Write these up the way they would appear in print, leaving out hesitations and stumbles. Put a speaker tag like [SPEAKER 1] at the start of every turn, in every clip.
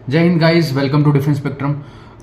[SPEAKER 1] जय हिंद guys, welcome to defence spectrum.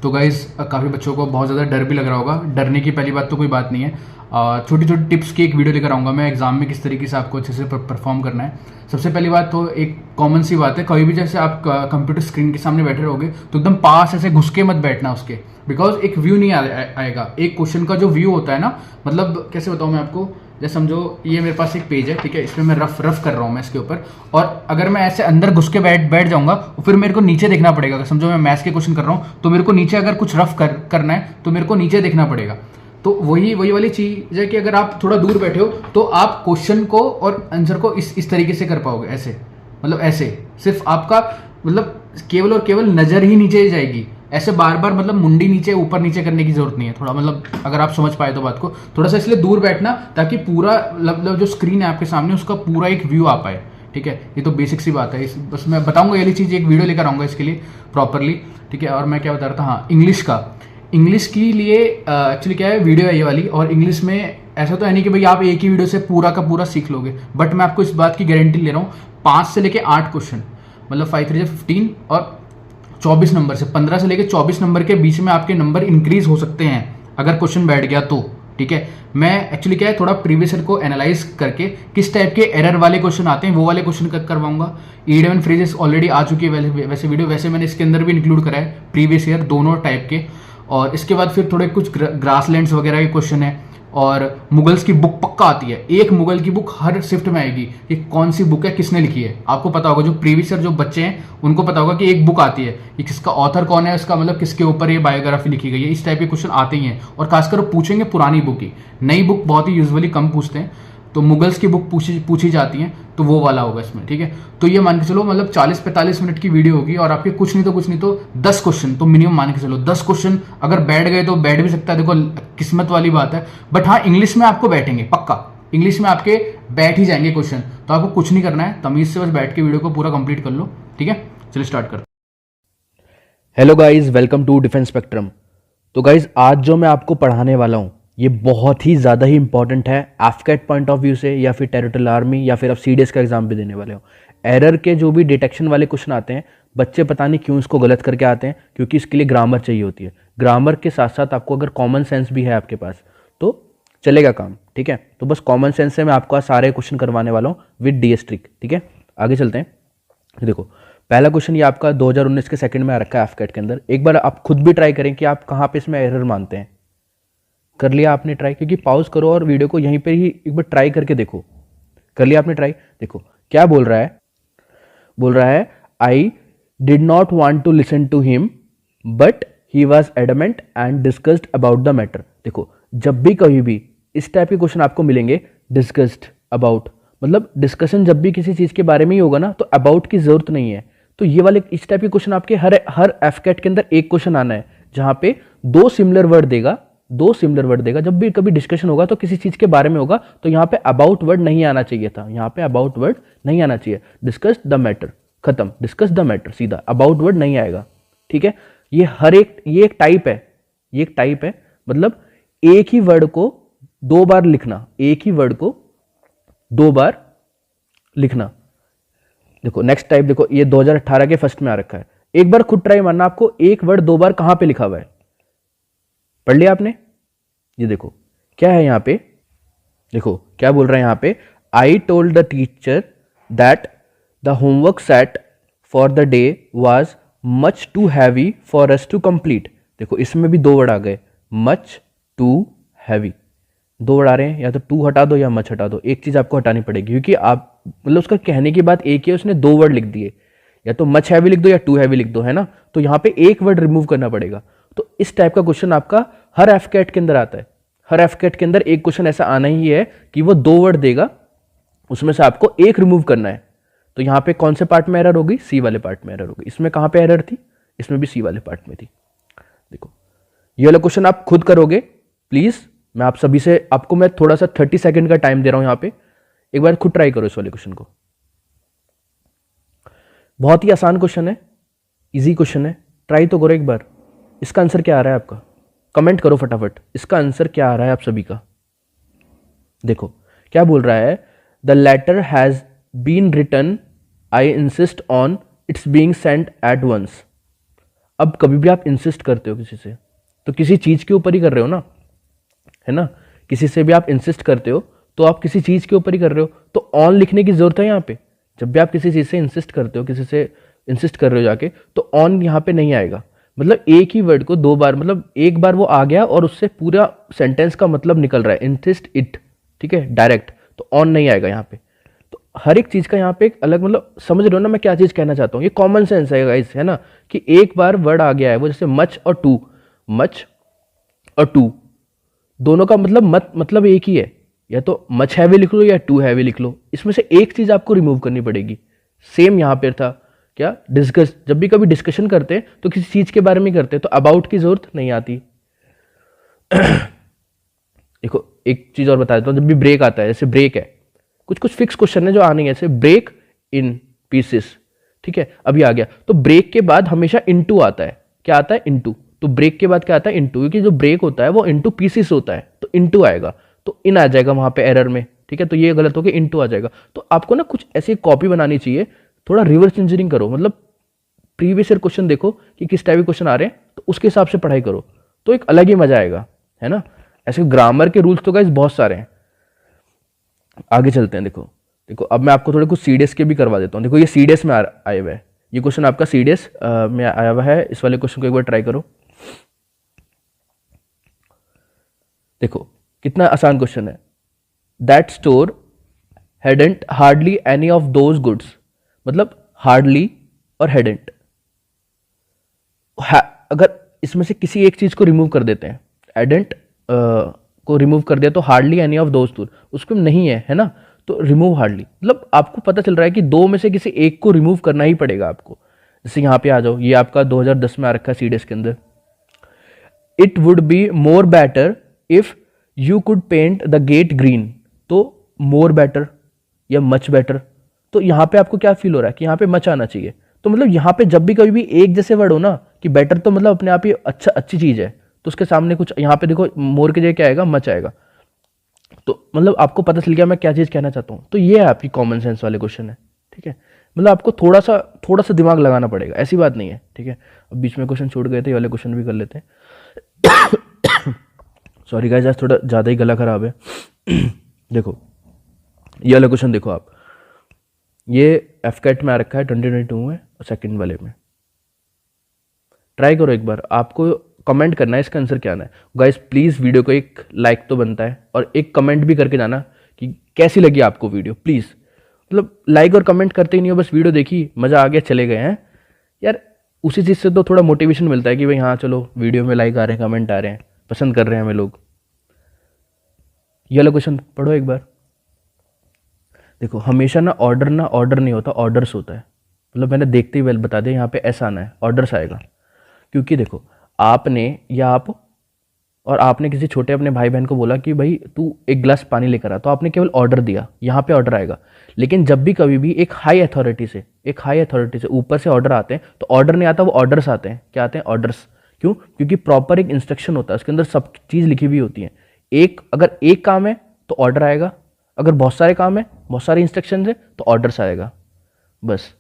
[SPEAKER 1] तो गाइस काफ़ी बच्चों को बहुत ज़्यादा डर भी लग रहा होगा। डरने की पहली बात तो कोई बात नहीं है। छोटी छोटी टिप्स की एक वीडियो लेकर आऊँगा मैं एग्जाम में, किस तरीके से आपको अच्छे से परफॉर्म करना है। सबसे पहली बात तो एक कॉमन सी बात है, कभी भी जैसे आप कंप्यूटर स्क्रीन के सामने बैठे रहोगे तो एकदम पास ऐसे घुस के मत बैठना उसके, बिकॉज एक व्यू नहीं आएगा। एक क्वेश्चन का जो व्यू होता है ना, मतलब कैसे बताऊँ मैं आपको, जैसे समझो ये मेरे पास एक पेज है, ठीक है, इसमें मैं रफ कर रहा हूँ मैं इसके ऊपर, और अगर मैं ऐसे अंदर घुस के बैठ जाऊंगा फिर मेरे को नीचे देखना पड़ेगा। अगर समझो मैं मैथ्स के क्वेश्चन कर रहा हूँ तो मेरे को नीचे अगर कुछ करना है तो मेरे को नीचे देखना पड़ेगा। तो वही वही वाली चीज है कि अगर आप थोड़ा दूर बैठे हो तो आप क्वेश्चन को और आंसर को इस तरीके से कर पाओगे, ऐसे, मतलब ऐसे, सिर्फ आपका मतलब केवल और केवल नजर ही नीचे जाएगी। ऐसे बार बार मतलब मुंडी नीचे ऊपर नीचे करने की जरूरत नहीं है। थोड़ा मतलब अगर आप समझ पाए तो बात को, थोड़ा सा इसलिए दूर बैठना ताकि पूरा मतलब जो स्क्रीन है आपके सामने उसका पूरा एक व्यू आ पाए, ठीक है। ये तो बेसिक सी बात है, बस मैं बताऊंगा ये चीज़, एक वीडियो लेकर आऊंगा इसके लिए प्रॉपरली, ठीक है। और मैं क्या बता रहा था, हाँ, इंग्लिश के लिए एक्चुअली क्या है, वीडियो है ये वाली। और इंग्लिश में ऐसा तो है नहीं कि भाई आप एक ही वीडियो से पूरा का पूरा सीख लोगे, बट मैं आपको इस बात की गारंटी ले रहा हूँ, 5 से लेके 8 क्वेश्चन, मतलब 5 3 15 और 24 नंबर से, 15 से लेके 24 नंबर के बीच में आपके नंबर इंक्रीज हो सकते हैं अगर क्वेश्चन बैठ गया तो, ठीक है। मैं एक्चुअली क्या है, थोड़ा प्रीवियस ईयर को एनालाइज करके किस टाइप के एरर वाले क्वेश्चन आते हैं वो वाले क्वेश्चन करवाऊंगा। ईडम फ्रेजेस ऑलरेडी आ चुकी है वैसे वीडियो, वैसे मैंने इसके अंदर भी इंक्लूड करा है प्रीवियस ईयर दोनों टाइप के। और इसके बाद फिर थोड़े कुछ ग्रासलैंड्स वगैरह के क्वेश्चन है। और मुगल्स की बुक पक्का आती है, एक मुगल की बुक हर शिफ्ट में आएगी कि कौन सी बुक है, किसने लिखी है, आपको पता होगा। जो प्रीवियस ईयर जो बच्चे हैं उनको पता होगा कि एक बुक आती है, ये किसका ऑथर कौन है, उसका मतलब किसके ऊपर ये बायोग्राफी लिखी गई है। इस टाइप के क्वेश्चन आते ही हैं, और खासकर पूछेंगे पुरानी बुक की, नई बुक बहुत ही यूजुअली कम पूछते हैं। तो मुगल्स की बुक पूछी जाती है, तो वो वाला होगा इसमें, ठीक है। तो ये मान के चलो मतलब 40-45 मिनट की वीडियो होगी, और आपके कुछ नहीं तो 10 क्वेश्चन तो मिनिमम मान के चलो। 10 क्वेश्चन अगर बैठ गए तो बैठ भी सकता है, देखो किस्मत वाली बात है। बट हाँ, इंग्लिश में आपको बैठेंगे पक्का, इंग्लिश में आपके बैठ ही जाएंगे क्वेश्चन। तो आपको कुछ नहीं करना है, तमीज से बस बैठ के वीडियो को पूरा कंप्लीट कर लो, ठीक है। चलिए स्टार्ट करते।
[SPEAKER 2] Hello guys, welcome to defence spectrum. तो गाइस, आज जो मैं आपको पढ़ाने वाला हूँ ये बहुत ही ज़्यादा ही इंपॉर्टेंट है एफकेट पॉइंट ऑफ व्यू से, या फिर टेरिटोरियल आर्मी, या फिर आप सीडीएस का एग्जाम भी देने वाले हो। एरर के जो भी डिटेक्शन वाले क्वेश्चन आते हैं, बच्चे पता नहीं क्यों इसको गलत करके आते हैं, क्योंकि इसके लिए ग्रामर चाहिए होती है। ग्रामर के साथ साथ आपको अगर कॉमन सेंस भी है आपके पास तो चलेगा काम, ठीक है। तो बस कॉमन सेंस से मैं आपको आज सारे क्वेश्चन करवाने वाला हूँ विद डीएस ट्रिक, ठीक है। आगे चलते हैं। देखो, पहला क्वेश्चन ये आपका 2019 के सेकंड में आ रखा है एफकेट के अंदर। एक बार आप खुद भी ट्राई करें कि आप कहाँ पे इसमें एरर मानते हैं। कर लिया आपने ट्राई? क्योंकि पॉज करो और वीडियो को यहीं पे ही एक बार ट्राई करके देखो। कर लिया आपने ट्राई? देखो क्या बोल रहा है। बोल रहा है I did not want to listen to him but he was adamant and discussed about the matter. देखो, जब भी कभी भी इस टाइप के क्वेश्चन आपको मिलेंगे, डिस्कस्ड अबाउट, मतलब डिस्कशन जब भी किसी चीज के बारे में ही होगा ना, तो अबाउट की जरूरत नहीं है। तो ये वाले इस टाइप के क्वेश्चन आपके हर एफकेट के अंदर एक क्वेश्चन आना है जहां पे दो सिमिलर वर्ड देगा। जब भी कभी डिस्कशन होगा तो किसी चीज के बारे में होगा, तो यहाँ पे अबाउट वर्ड नहीं आना चाहिए था, यहाँ पे अबाउट वर्ड नहीं आना चाहिए। डिस्कस द मैटर, खत्म, डिस्कस द मैटर, सीधा अबाउट वर्ड नहीं आएगा, ठीक है। ये एक टाइप है, मतलब एक ही वर्ड को दो बार लिखना, देखो नेक्स्ट टाइप, देखो ये 2018 के फर्स्ट में आ रखा है। एक बार खुद ट्राई मारना, आपको एक वर्ड दो बार कहां पे लिखा हुआ है, पढ़ लिया आपने? ये देखो क्या है यहां पे, देखो क्या बोल रहा है यहां पे, I told the teacher that the homework set for the day was much too heavy for us to complete. देखो इसमें भी दो वर्ड आ गए, मच टू हैवी, दो वर्ड आ रहे हैं, या तो टू हटा दो या मच हटा दो, एक चीज आपको हटानी पड़ेगी, क्योंकि आप मतलब उसका कहने की बात एक ही है, उसने दो वर्ड लिख दिए, या तो मच हैवी लिख दो या टू हैवी लिख दो, है ना। तो यहां पे एक वर्ड रिमूव करना पड़ेगा। तो इस टाइप का क्वेश्चन आपका हर एफकेट के अंदर आता है। हर एफकेट के अंदर एक क्वेश्चन ऐसा आना ही है कि वो दो वर्ड देगा, उसमें से आपको एक रिमूव करना है। तो यहां पे कौन से पार्ट में एरर होगी? सी वाले पार्ट में एरर होगी। इसमें कहां पे एरर थी? इसमें भी सी वाले पार्ट में थी। देखो ये वाला क्वेश्चन आप खुद करोगे प्लीज, मैं आप सभी से, आपको मैं थोड़ा सा 30 सेकंड का टाइम दे रहा हूं यहां पे, एक बार खुद ट्राई करो इस वाले क्वेश्चन को। बहुत ही आसान क्वेश्चन है, इजी क्वेश्चन है, ट्राई तो करो एक बार। इसका आंसर क्या आ रहा है आपका? कमेंट करो फटाफट, इसका आंसर क्या आ रहा है आप सभी का। देखो क्या बोल रहा है, the letter has been written, I insist on its being sent at once. अब कभी भी आप इंसिस्ट करते हो किसी से, तो किसी चीज़ के ऊपर ही कर रहे हो ना, है ना। किसी से भी आप इंसिस्ट करते हो तो आप किसी चीज़ के ऊपर ही कर रहे हो, तो ऑन लिखने की ज़रूरत है यहाँ पे। जब भी आप किसी चीज़ से इंसिस्ट करते हो, किसी से इंसिस्ट कर रहे हो जाके, तो ऑन यहाँ पे नहीं आएगा। मतलब एक ही वर्ड को दो बार, मतलब एक बार वो आ गया और उससे पूरा सेंटेंस का मतलब निकल रहा है, इंसिस्ट इट, ठीक है, डायरेक्ट, तो ऑन नहीं आएगा यहाँ पे। तो हर एक चीज़ का यहाँ पे एक अलग, मतलब समझ रहे हो ना मैं क्या चीज़ कहना चाहता हूँ। ये कॉमन सेंस है गाइस, है ना, कि एक बार वर्ड आ गया है, वो जैसे मच और टू, मच और टू दोनों का मतलब एक ही है। या तो मच हैवी लिख लो या टू हैवी लिख लो, इसमें से एक चीज आपको रिमूव करनी पड़ेगी। सेम यहां पर था, क्या, डिस्कस। जब भी कभी डिस्कशन करते हैं तो किसी चीज के बारे में करते हैं, तो अबाउट की जरूरत नहीं आती। देखो एक चीज और बता देता हूं, जब भी ब्रेक आता है, जैसे ब्रेक है, कुछ कुछ फिक्स क्वेश्चन है जो आने हैं, जैसे ब्रेक इन पीसेस, ठीक है, अभी आ गया। तो ब्रेक के बाद हमेशा इनटू आता है, क्या आता है, इनटू। तो ब्रेक के बाद क्या आता है, इनटू, क्योंकि जो ब्रेक होता है वो इनटू पीसेस होता है, तो इनटू आएगा, तो इन आ जाएगा वहां पे एरर में, ठीक है। तो ये गलत हो गया, इनटू आ जाएगा। तो आपको ना कुछ ऐसी कॉपी बनानी चाहिए, थोड़ा रिवर्स इंजीनियरिंग करो, मतलब प्रीवियस ईयर क्वेश्चन देखो कि किस टाइप के क्वेश्चन आ रहे हैं, तो उसके हिसाब से पढ़ाई करो, तो एक अलग ही मजा आएगा, है ना। ऐसे ग्रामर के रूल्स तो गाइस बहुत सारे हैं। आगे चलते हैं। देखो देखो अब मैं आपको थोड़े कुछ सीडीएस के भी करवा देता हूँ। देखो ये सीडीएस में आया हुआ है, ये क्वेश्चन आपका सीडीएस में आया हुआ है। इस वाले क्वेश्चन को एक बार ट्राई करो। देखो कितना आसान क्वेश्चन है। That store hadn't hardly any of those goods, मतलब हार्डली और हैडेंट, अगर इसमें से किसी एक चीज को रिमूव कर देते हैं, एडेंट को रिमूव कर दिया, तो hardly any of those two, उसको नहीं है ना, तो रिमूव हार्डली, मतलब आपको पता चल रहा है कि दो में से किसी एक को रिमूव करना ही पड़ेगा आपको। जैसे यहाँ पे आ जाओ, ये आपका 2010 में आ रखा है सीडीएस के अंदर। It would be more better if you could paint the gate green, तो मोर बेटर या मच बेटर, तो यहाँ पे आपको क्या फील हो रहा है कि यहाँ पे मच आना चाहिए। तो मतलब यहाँ पे जब भी कभी भी एक जैसे वर्ड हो ना, कि बेटर तो मतलब अपने आप ही अच्छा अच्छी चीज है, तो उसके सामने कुछ यहाँ पे देखो मोर के जगह क्या आएगा, मच आएगा। तो मतलब आपको पता चल गया मैं क्या चीज कहना चाहता हूँ। तो ये है आपकी कॉमन सेंस वाले क्वेश्चन है, ठीक है। मतलब आपको थोड़ा सा दिमाग लगाना पड़ेगा, ऐसी बात नहीं है, ठीक है। अब बीच में क्वेश्चन छूट गए थे, ये वाले क्वेश्चन भी कर लेते हैं। सॉरी गाइस, आज थोड़ा ज़्यादा ही गला खराब है। देखो ये वाला क्वेश्चन देखो आप, ये एफकेट में आ रखा है 2022 में, सेकंड वाले में। ट्राई करो एक बार, आपको कमेंट करना है इसका आंसर क्या आना है। गाइस प्लीज़ वीडियो को एक लाइक तो बनता है, और एक कमेंट भी करके जाना कि कैसी लगी आपको वीडियो, प्लीज़। मतलब लाइक और कमेंट करते ही नहीं हो, बस वीडियो देखी, मज़ा आ गया, चले गए हैं यार। उसी चीज़ से तो थोड़ा मोटिवेशन मिलता है कि भाई हाँ चलो, वीडियो में लाइक आ रहे हैं, कमेंट आ रहे हैं, पसंद कर रहे हैं हमें लोग। ये वाला क्वेश्चन पढ़ो एक बार। देखो हमेशा ना ऑर्डर नहीं होता, ऑर्डर्स होता है। मतलब मैंने देखते ही बता दिया, यहाँ पे ऐसा आना है, ऑर्डर्स आएगा। क्योंकि देखो आपने या आपने किसी छोटे अपने भाई बहन को बोला कि भाई तू एक गिलास पानी लेकर आ, तो आपने केवल ऑर्डर दिया, यहाँ पे ऑर्डर आएगा। लेकिन जब भी कभी भी एक हाई अथॉरिटी से ऊपर से ऑर्डर आते हैं, तो ऑर्डर नहीं आता, वो ऑर्डर्स आते हैं। क्या आते हैं, ऑर्डर्स। क्यों? क्योंकि प्रॉपर एक इंस्ट्रक्शन होता है, उसके अंदर सब चीज़ लिखी हुई होती है। अगर एक काम है तो ऑर्डर आएगा, अगर बहुत सारे काम है, बहुत सारे इंस्ट्रक्शन है, तो ऑर्डर्स आएगा। बस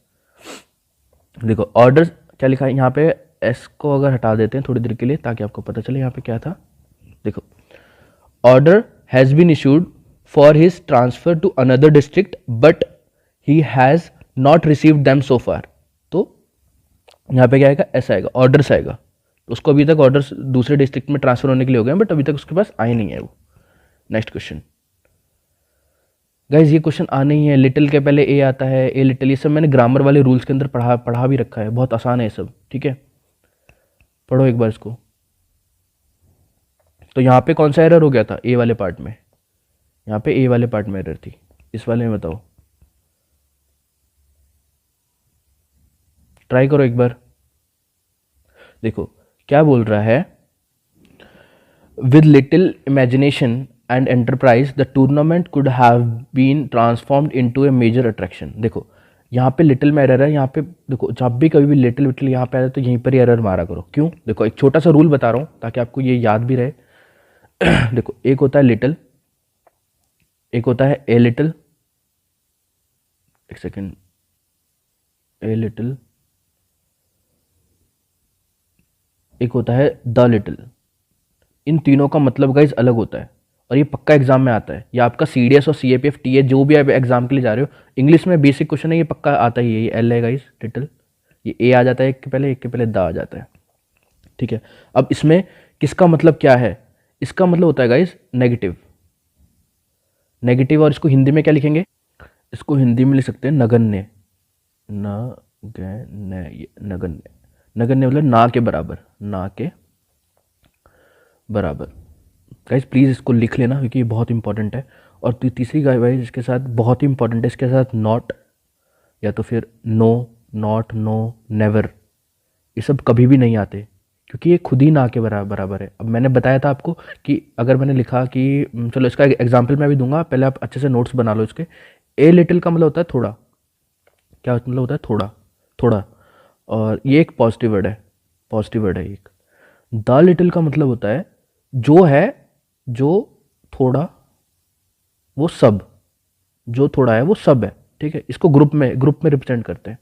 [SPEAKER 2] देखो ऑर्डर क्या लिखा है यहाँ पे, एस को अगर हटा देते हैं थोड़ी देर के लिए ताकि आपको पता चले यहाँ पे क्या था। देखो order has been issued for his transfer to another district but he has not received them so far, तो यहाँ पे क्या आएगा, ऐसा आएगा, ऑर्डर्स आएगा। उसको अभी तक ऑर्डर्स दूसरे डिस्ट्रिक्ट में ट्रांसफर होने के लिए हो गए, बट अभी तक उसके पास आए नहीं है वो। नेक्स्ट क्वेश्चन गाइज, ये क्वेश्चन आने ही है। लिटिल के पहले ए आता है, ए लिटिल, ये सब मैंने ग्रामर वाले रूल्स के अंदर पढ़ा भी रखा है, बहुत आसान है ये सब, ठीक है। पढ़ो एक बार इसको। तो यहाँ पे कौन सा एरर हो गया था, ए वाले पार्ट में, यहाँ पे ए वाले पार्ट में एरर थी, इस वाले में बताओ, ट्राई करो एक बार। देखो क्या बोल रहा है, with little imagination and enterprise the tournament could have been transformed into a major attraction. देखो यहाँ पे लिटिल में एरर है, यहाँ पे देखो जब भी कभी भी लिटिल विटिल यहाँ पे आ जाए तो यहीं पर ही एरर मारा करो। क्यों? देखो एक छोटा सा रूल बता रहा हूँ ताकि आपको ये याद भी रहे। देखो एक होता है लिटिल, एक होता है ए लिटिल, एक सेकेंड, ए लिटिल, एक होता है द लिटिल। इन तीनों का मतलब गाइज अलग होता है और ये पक्का एग्जाम में आता है। ये आपका CDS और CAPF TA जो भी आप एग्जाम के लिए जा रहे हो, इंग्लिश में बेसिक क्वेश्चन है, ये पक्का आता ही है। ये L है गाइज लिटिल, ये A आ जाता है एक के पहले द आ जाता है, ठीक है। अब इसमें किसका मतलब क्या है? इसका मतलब होता है गाइज नेगेटिव। नेगेटिव, और इसको हिंदी में क्या लिखेंगे? इसको हिंदी में लिख सकते हैं नगण्य। नगण्य, नगण्य, नगण्य मतलब ना के बराबर, ना के बराबर। गाइज प्लीज़ इसको लिख लेना क्योंकि ये बहुत इंपॉर्टेंट है। और तीसरी गाइज इसके साथ बहुत ही इंपॉर्टेंट है, इसके साथ नॉट या तो फिर नो, नॉट, नो, नेवर, ये सब कभी भी नहीं आते क्योंकि ये खुद ही ना के बराबर है। अब मैंने बताया था आपको कि अगर मैंने लिखा कि चलो इसका एग्जाम्पल मैं भी दूंगा, पहले आप अच्छे से नोट्स बना लो इसके। ए लिटिल का मतलब होता है थोड़ा। क्या मतलब होता है? थोड़ा, थोड़ा। और ये एक पॉजिटिव वर्ड है, पॉजिटिव वर्ड है एक। द लिटिल का मतलब होता है जो है, जो थोड़ा, वो सब, जो थोड़ा है वो सब है, ठीक है। इसको ग्रुप में रिप्रेजेंट करते हैं,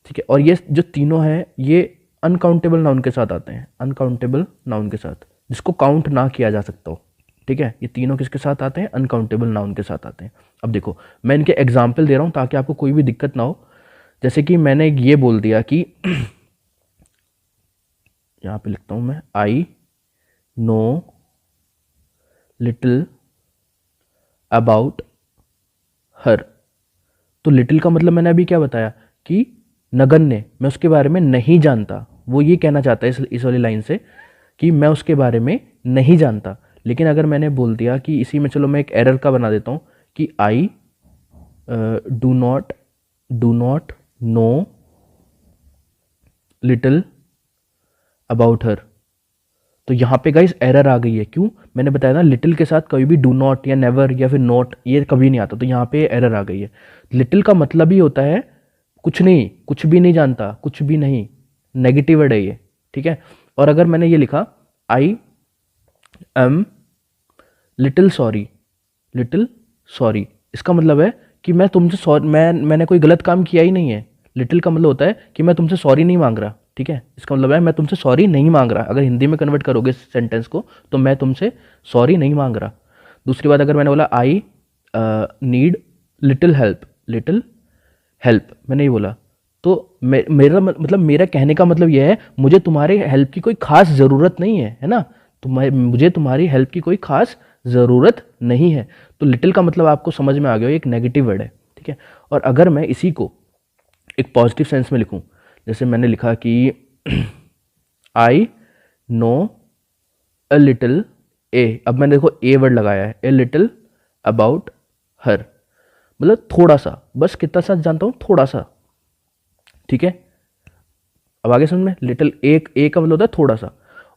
[SPEAKER 2] ठीक है। और ये जो तीनों हैं ये अनकाउंटेबल नाउन के साथ आते हैं, अनकाउंटेबल नाउन के साथ, जिसको काउंट ना किया जा सकता हो, ठीक है। ये तीनों किसके साथ आते हैं? अनकाउंटेबल नाउन के साथ आते हैं। अब देखो मैं इनके एग्जाम्पल दे रहा हूँ ताकि आपको कोई भी दिक्कत ना हो। जैसे कि मैंने ये बोल दिया कि यहाँ पे लिखता हूँ मैं, I know little about her. तो लिटिल का मतलब मैंने अभी क्या बताया कि नगण्य, मैं उसके बारे में नहीं जानता। वो ये कहना चाहता है इस वाली लाइन से कि मैं उसके बारे में नहीं जानता। लेकिन अगर मैंने बोल दिया कि इसी में, चलो मैं एक एरर का बना देता हूँ कि I do not know little about her, तो यहाँ पे गाइस एरर आ गई है। क्यों? मैंने बताया ना लिटिल के साथ कभी भी डू नॉट या नेवर या फिर नॉट ये कभी नहीं आता, तो यहाँ पे एरर आ गई है। लिटिल का मतलब ही होता है कुछ नहीं, कुछ भी नहीं जानता, कुछ भी नहीं, नेगेटिव वर्ड है ये, ठीक है। और अगर मैंने ये लिखा I am little sorry, little sorry, इसका मतलब है कि मैं तुमसे सॉरी, मैंने कोई गलत काम किया ही नहीं है। लिटिल का मतलब होता है कि मैं तुमसे सॉरी नहीं मांग रहा, ठीक है। इसका मतलब है मैं तुमसे सॉरी नहीं मांग रहा। अगर हिंदी में कन्वर्ट करोगे इस सेंटेंस को तो मैं तुमसे सॉरी नहीं मांग रहा। दूसरी बात, अगर मैंने बोला I need little help, little help मैंने ये बोला, तो मेरा मतलब, मेरा कहने का मतलब यह है मुझे तुम्हारे हेल्प की कोई खास ज़रूरत नहीं है ना, मुझे तुम्हारी हेल्प की कोई खास ज़रूरत नहीं है। तो लिटिल का मतलब आपको समझ में आ गया, एक नेगेटिव वर्ड है, ठीक है। और अगर मैं इसी को एक पॉजिटिव सेंस में लिखूं, जैसे मैंने लिखा कि आई नो अ लिटिल ए, अब मैंने देखो ए वर्ड लगाया है, ए लिटिल अबाउट हर, मतलब थोड़ा सा, बस कितना सा जानता हूं, थोड़ा सा, ठीक है। अब आगे समझ में, लिटिल ए का मतलब होता है थोड़ा सा।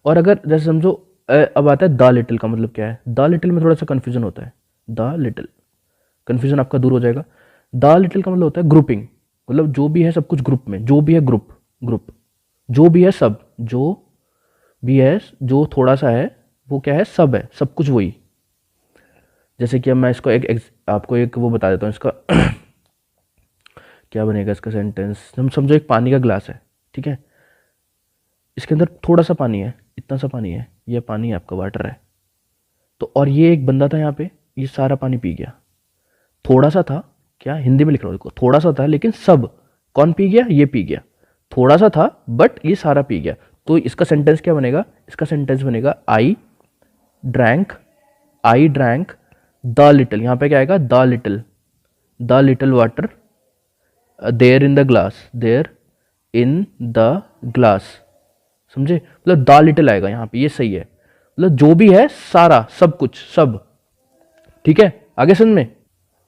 [SPEAKER 2] और अगर जैसे समझो अब आता है द लिटिल का मतलब क्या है? द लिटिल में थोड़ा सा कंफ्यूजन होता है, द लिटिल, कंफ्यूजन आपका दूर हो जाएगा। द लिटिल का मतलब होता है ग्रुपिंग, मतलब जो भी है सब कुछ ग्रुप में, जो भी है ग्रुप, जो भी है सब, जो भी है, जो थोड़ा सा है वो क्या है? सब है, सब कुछ वही। जैसे कि अब मैं इसको आपको एक वो बता देता हूँ इसका क्या बनेगा इसका सेंटेंस। हम समझो एक पानी का ग्लास है, ठीक है, इसके अंदर थोड़ा सा पानी है, इतना सा पानी है, ये पानी आपका वाटर है। तो और ये एक बंदा था यहाँ पे, ये सारा पानी पी गया। थोड़ा सा था, क्या हिंदी में लिख रहा हूँ देखो, थोड़ा सा था लेकिन सब, कौन पी गया? ये पी गया। थोड़ा सा था बट ये सारा पी गया। तो इसका सेंटेंस क्या बनेगा? इसका सेंटेंस बनेगा आई ड्रैंक द लिटिल। यहाँ पे क्या आएगा? The little water there in the glass, समझे? मतलब द लिटिल आएगा यहाँ पे, ये सही है, मतलब जो भी है सारा, सब कुछ, सब, ठीक है। आगे समझ में।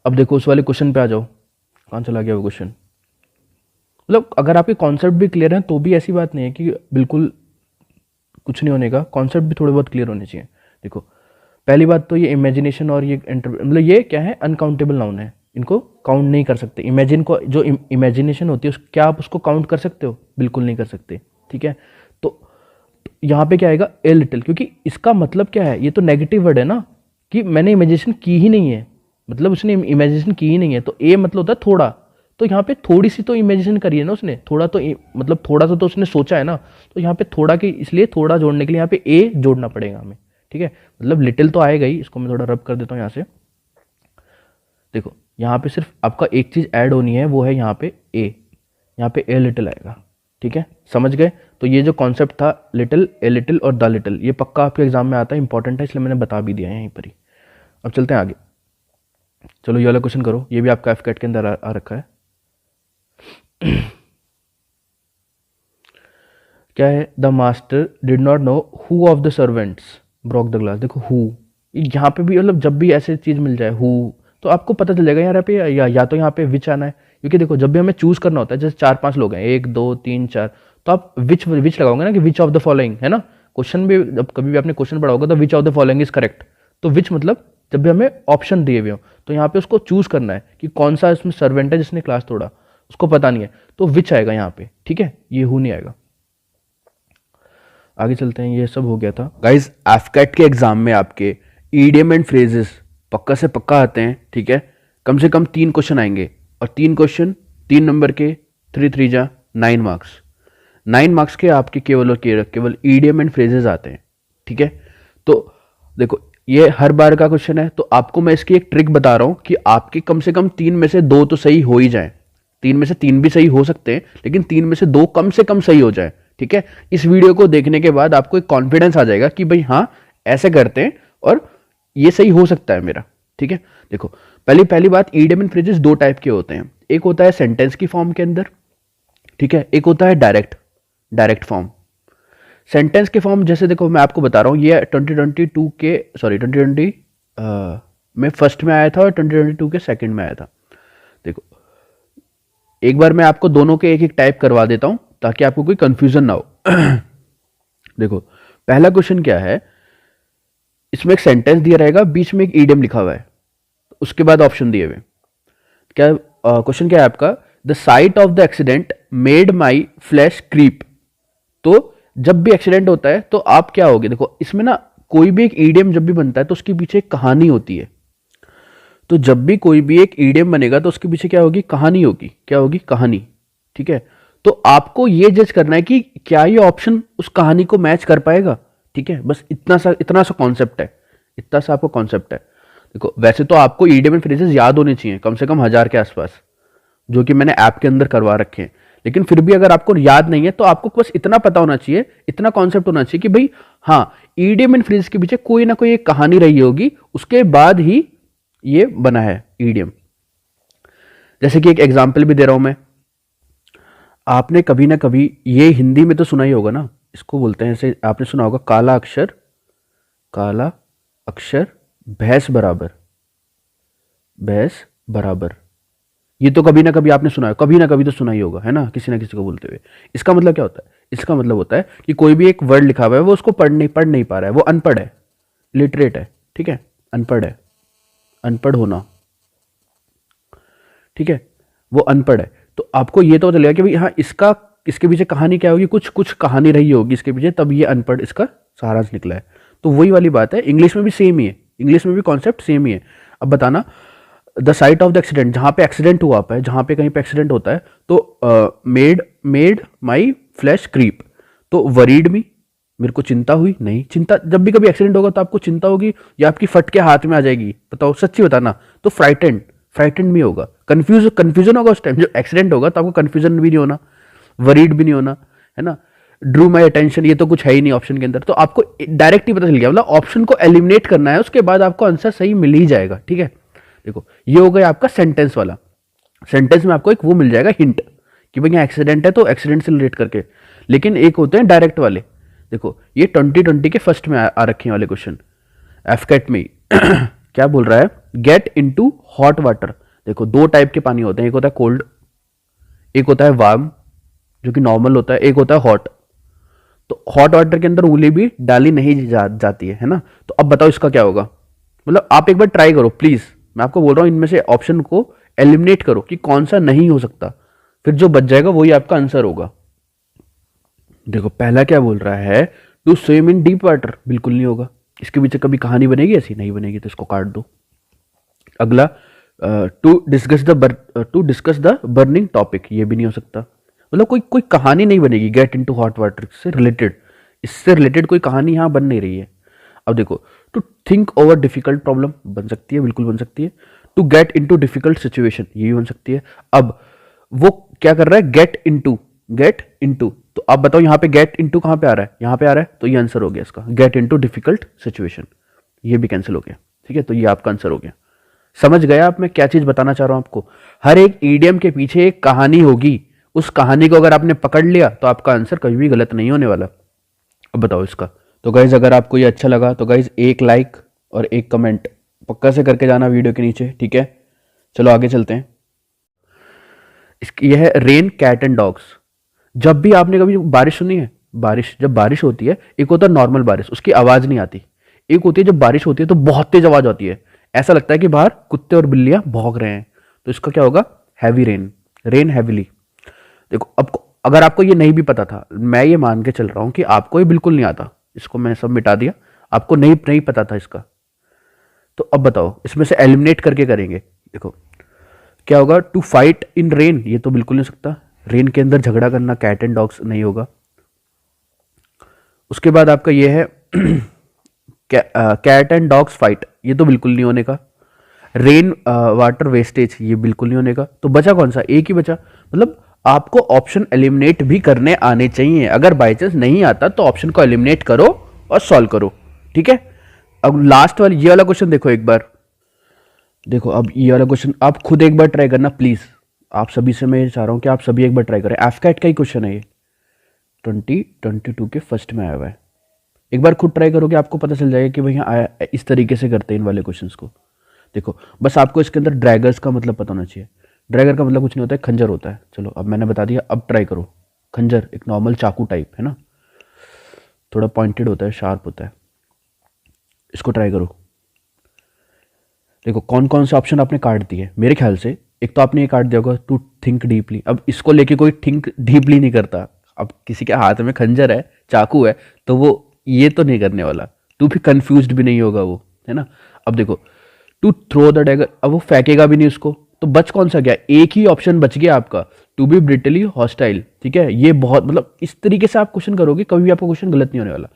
[SPEAKER 2] अब देखो उस वाले क्वेश्चन पे आ जाओ, कहाँ चला गया वो क्वेश्चन। मतलब अगर आपके कॉन्सेप्ट भी क्लियर हैं तो भी ऐसी बात नहीं है कि बिल्कुल कुछ नहीं होने का, कॉन्सेप्ट भी थोड़े बहुत क्लियर होने चाहिए। देखो पहली बात तो ये इमेजिनेशन और ये मतलब ये क्या है? अनकाउंटेबल नाउन है, इनको काउंट नहीं कर सकते। इमेजिन को, जो इमेजिनेशन होती है क्या आप उसको काउंट कर सकते हो? बिल्कुल नहीं कर सकते, ठीक है। तो यहाँ पे क्या आएगा? ए लिटिल, क्योंकि इसका मतलब क्या है? ये तो नेगेटिव वर्ड है ना, कि मैंने इमेजिनेशन की ही नहीं है, मतलब उसने इमेजिनेशन की ही नहीं है। तो ए मतलब होता है थोड़ा, तो यहाँ पे थोड़ी सी तो इमेजिनेशन करी है ना उसने, थोड़ा तो मतलब थोड़ा सा तो उसने सोचा है ना, तो यहाँ पे थोड़ा की इसलिए थोड़ा जोड़ने के लिए यहाँ पे ए जोड़ना पड़ेगा हमें, ठीक है। मतलब लिटिल तो आएगा ही, इसको मैं थोड़ा रब कर देता हूँ यहाँ से। देखो यहाँ पे सिर्फ आपका एक चीज़ ऐड होनी है, वो है यहाँ पे ए, यहाँ पे ए लिटिल आएगा, ठीक है, समझ गए। तो ये जो कॉन्सेप्ट था लिटिल, ए लिटिल और द लिटिल, ये पक्का आपके एग्जाम में आता है, इंपॉर्टेंट है, इसलिए मैंने बता भी दिया है यहीं पर ही। अब चलते हैं आगे। चलो ये वाला क्वेश्चन करो, ये भी आपका एफकेट के अंदर आ रखा है। क्या है, the master did not know who of the servants broke the glass. देखो हु, यहाँ पे भी मतलब जब भी ऐसे चीज मिल जाए हु, तो आपको पता चल जाएगा यहाँ पे या तो यहाँ पे विच आना है, क्योंकि देखो जब भी हमें चूज करना होता है, जैसे 4-5 लोग हैं, 1 2 3 4, तो आप विच लगाओगे ना, कि विच ऑफ द फॉलोइंग, है ना। क्वेश्चन भी जब कभी भी आपने क्वेश्चन पढ़ा होगा तो which of the following is correct, तो विच मतलब जब भी हमें ऑप्शन दिए हुए हो, तो यहाँ पे उसको चूज करना है कि कौन सा इसमें सर्वेंट है जिसने क्लास तोड़ा, उसको पता नहीं है, तो विच आएगा यहाँ पे, ठीक है, ये हु नहीं आएगा। आगे चलते हैं, ये सब हो गया था गाइज। एफकेट के एग्जाम में आपके ईडियम एंड फ्रेजेस पक्का से पक्का आते हैं, ठीक है। कम से कम 3 क्वेश्चन आएंगे, और 3 क्वेश्चन 3 नंबर के, 3 3 जा 9 मार्क्स। 9 मार्क्स के आपके केवल ईडियम एंड फ्रेजेस आते हैं, ठीक है। तो देखो ये हर बार का क्वेश्चन है, तो आपको मैं इसकी एक ट्रिक बता रहा हूं कि आपके कम से कम 3 में से 2 तो सही हो ही जाए। 3 में से 3 भी सही हो सकते हैं, लेकिन 3 में से 2 कम से कम सही हो जाए, ठीक है। इस वीडियो को देखने के बाद आपको एक कॉन्फिडेंस आ जाएगा कि भाई हाँ ऐसे करते हैं और ये सही हो सकता है मेरा, ठीक है। देखो पहली बात, ईडियम एंड फ्रेजेस 2 टाइप के होते हैं, एक होता है सेंटेंस की फॉर्म के अंदर, ठीक है, एक होता है डायरेक्ट फॉर्म। सेंटेंस के फॉर्म जैसे देखो मैं आपको बता रहा हूँ, ये 2020 में फर्स्ट में आया था और 2022 के सेकंड में आया था। देखो एक बार मैं आपको दोनों के एक एक टाइप करवा देता हूं ताकि आपको कोई कंफ्यूजन ना हो। देखो पहला क्वेश्चन क्या है, इसमें एक सेंटेंस दिया रहेगा, बीच में एक ईडियम लिखा हुआ है, उसके बाद ऑप्शन दिए हुए। क्या क्वेश्चन क्या है आपका, the sight of the accident made my flesh creep. तो जब भी एक्सीडेंट होता है तो आप क्या होगे, देखो इसमें ना कोई भी एक ईडियम जब भी बनता है तो उसके पीछे एक कहानी होती है। तो जब भी कोई भी एक ईडियम बनेगा तो उसके पीछे क्या होगी, कहानी होगी। क्या होगी, कहानी, ठीक है। तो आपको ये जज करना है कि क्या ये ऑप्शन उस कहानी को मैच कर पाएगा, ठीक है। बस इतना सा कॉन्सेप्ट है, इतना सा आपको कॉन्सेप्ट है। देखो वैसे तो आपको ईडियम एंड फ्रेजेस याद होने चाहिए, कम से कम 1000 के आसपास, जो कि मैंने ऐप के अंदर करवा रखे हैं। लेकिन फिर भी अगर आपको याद नहीं है तो आपको बस इतना पता होना चाहिए, इतना कॉन्सेप्ट होना चाहिए कि भाई हाँ ईडियम एंड फ्रेज के पीछे कोई ना कोई एक कहानी रही होगी, उसके बाद ही ये बना है ईडियम। जैसे कि एक एग्जाम्पल भी दे रहा हूं मैं, आपने कभी ना कभी ये हिंदी में तो सुना ही होगा ना, इसको बोलते हैं, ऐसे आपने सुना होगा, काला अक्षर भैंस बराबर। ये तो कभी ना कभी आपने सुना है, कभी ना कभी तो सुना ही होगा, है ना, किसी ना किसी को बोलते हुए। इसका मतलब क्या होता है, इसका मतलब होता है कि कोई भी एक वर्ड लिखा हुआ है, वो उसको पढ़ नहीं पा रहा है, वो अनपढ़ है, लिटरेट है, ठीक है, अनपढ़ है, अनपढ़ होना, ठीक है, वो अनपढ़ है। तो आपको ये तो चलेगा कि भाई हाँ इसके पीछे कहानी क्या होगी, कुछ कहानी रही होगी इसके पीछे, तब ये अनपढ़ इसका सारांश निकला है। तो वही वाली बात है, इंग्लिश में भी सेम ही है, इंग्लिश में भी कॉन्सेप्ट सेम ही है। अब बताना, the sight of the accident, जहां पे एक्सीडेंट हुआ है, जहां पे कहीं पे एक्सीडेंट होता है, तो मेड माई फ्लैश क्रीप, तो वरीड मी, मेरे को चिंता हुई, नहीं चिंता, जब भी कभी एक्सीडेंट होगा तो आपको चिंता होगी या आपकी फट के हाथ में आ जाएगी, बताओ सच्ची बताना, तो फ्राइटेंड भी होगा, कंफ्यूजन होगा उस टाइम, जब एक्सीडेंट होगा तो आपको कंफ्यूजन भी नहीं होना, वरीड भी नहीं होना, है ना। ड्रू माई अटेंशन, ये तो कुछ है ही नहीं ऑप्शन के अंदर, तो आपको डायरेक्ट ही पता चल गया, मतलब ऑप्शन को एलिमिनेट करना है, उसके बाद आपको आंसर सही मिल ही जाएगा, ठीक है। देखो ये हो गया आपका सेंटेंस वाला। सेंटेंस में आपको एक वो मिल जाएगा हिंट कि भाई यहाँ एक्सीडेंट है तो एक्सीडेंट से रिलेट करके, लेकिन एक होते हैं डायरेक्ट वाले। देखो ये 2020 के फर्स्ट में आ रखे वाले क्वेश्चन एफकेट में क्या बोल रहा है, गेट इनटू हॉट वाटर। देखो 2 टाइप के पानी होते हैं, एक होता है कोल्ड, एक होता है वार्म जो कि नॉर्मल होता है, एक होता है हॉट। तो हॉट वाटर के अंदर उंगली भी डाली नहीं जाती है ना। तो अब बताओ इसका क्या होगा, मतलब आप एक बार ट्राई करो प्लीज, मैं आपको बोल रहा हूं इनमें से ऑप्शन को एलिमिनेट करो कि कौन सा नहीं हो सकता, फिर जो बच जाएगा वही आपका आंसर होगा। देखो पहला क्या बोल रहा है, to swim in deep water, बिल्कुल नहीं होगा, इसके पीछे कभी कहानी बनेगी, ऐसी नहीं बनेगी, तो इसको काट दो। अगला, to discuss the burning topic, ये भी नहीं हो सकता। मतलब कोई कोई कहानी नहीं बनेगी गेट इनटू हॉट वाटर से रिलेटेड, इससे रिलेटेड कोई कहानी यहाँ बन नहीं रही है। अब देखो, to think over difficult problem बन सकती है, बिल्कुल बन सकती है। To get into difficult situation, ये भी बन सकती है। अब वो क्या कर रहा है, गेट इनटू, तो आप बताओ यहाँ पे गेट इनटू कहाँ पे आ रहा है, यहाँ पे आ रहा है, तो ये आंसर हो गया इसका, गेट इनटू डिफिकल्ट सिचुएशन। ये भी कैंसिल हो गया, ठीक है, तो ये आपका आंसर हो गया। समझ गया आप मैं क्या चीज बताना चाह रहा हूं आपको? हर एक ईडियम के पीछे एक कहानी होगी, उस कहानी को अगर आपने पकड़ लिया तो आपका आंसर कभी भी गलत नहीं होने वाला। अब बताओ इसका। तो गाइज अगर आपको ये अच्छा लगा तो गाइज एक लाइक और एक कमेंट पक्का से करके जाना वीडियो के नीचे, ठीक है। चलो आगे चलते हैं। इसकी यह है रेन कैट एंड डॉग्स। जब भी आपने कभी बारिश सुनी है, जब बारिश होती है, एक होता है नॉर्मल बारिश, उसकी आवाज नहीं आती। एक होती है जब बारिश होती है तो बहुत तेज आवाज आती है, ऐसा लगता है कि बाहर कुत्ते और बिल्लियां भौंक रहे हैं। तो इसका क्या होगा, हैवी रेन हैवीली। देखो अब अगर आपको ये नहीं भी पता था, मैं ये मान के चल रहा हूं कि आपको ये बिल्कुल नहीं आता, इसको मैं सब मिटा दिया, आपको नहीं पता था इसका। तो अब बताओ इसमें से एलिमिनेट करके करेंगे। देखो क्या होगा, टू फाइट इन रेन, ये तो बिल्कुल नहीं हो सकता। रेन के अंदर झगड़ा करना, कैट एंड डॉग्स नहीं होगा। उसके बाद आपका ये है कैट एंड डॉग्स फाइट, ये तो बिल्कुल नहीं होने का। रेन वाटर वेस्टेज, ये बिल्कुल नहीं होने का। तो बचा कौन सा, एक ही बचा। मतलब आपको ऑप्शन एलिमिनेट भी करने आने चाहिए, अगर बाई चांस नहीं आता तो ऑप्शन को एलिमिनेट करो और सॉल्व करो, ठीक है। अब लास्ट वाली ये वाला क्वेश्चन देखो एक बार। देखो अब ये वाला क्वेश्चन आप खुद एक बार ट्राई करना प्लीज। आप सभी से मैं चाह रहा हूं कि आप सभी एक बार ट्राई करें। एफकैट का ही क्वेश्चन है ये, 2022 के फर्स्ट में आया हुआ है। एक बार खुद ट्राई करोगे आपको पता चल जाएगा कि भैया इस तरीके से करते हैं इन वाले क्वेश्चंस को। देखो बस आपको इसके अंदर ड्रैगर्स का मतलब पता होना चाहिए। ड्रैगर का मतलब कुछ नहीं होता है, खंजर होता है। चलो अब मैंने बता दिया, अब ट्राई करो। खंजर एक नॉर्मल चाकू टाइप है ना, थोड़ा पॉइंटेड होता है, शार्प होता है। इसको ट्राई करो। देखो कौन कौन से ऑप्शन आपने काट दिए मेरे ख्याल से। एक तो आपने ये काट दिया होगा टू थिंक डीपली। अब इसको लेके कोई थिंक डीपली नहीं करता। अब किसी के हाथ में खंजर है, चाकू है, तो वो ये तो नहीं करने वाला। तू भी कंफ्यूज्ड भी नहीं होगा वो, है ना। अब देखो टू थ्रो द डैगर, अब वो फेंकेगा भी नहीं उसको, तो बच कौन सा गया, एक ही ऑप्शन बच गया आपका, टू बी ब्रिटली हॉस्टाइल, ठीक है। ये बहुत मतलब इस तरीके से आप क्वेश्चन करोगे कभी भी आपका क्वेश्चन गलत नहीं होने वाला।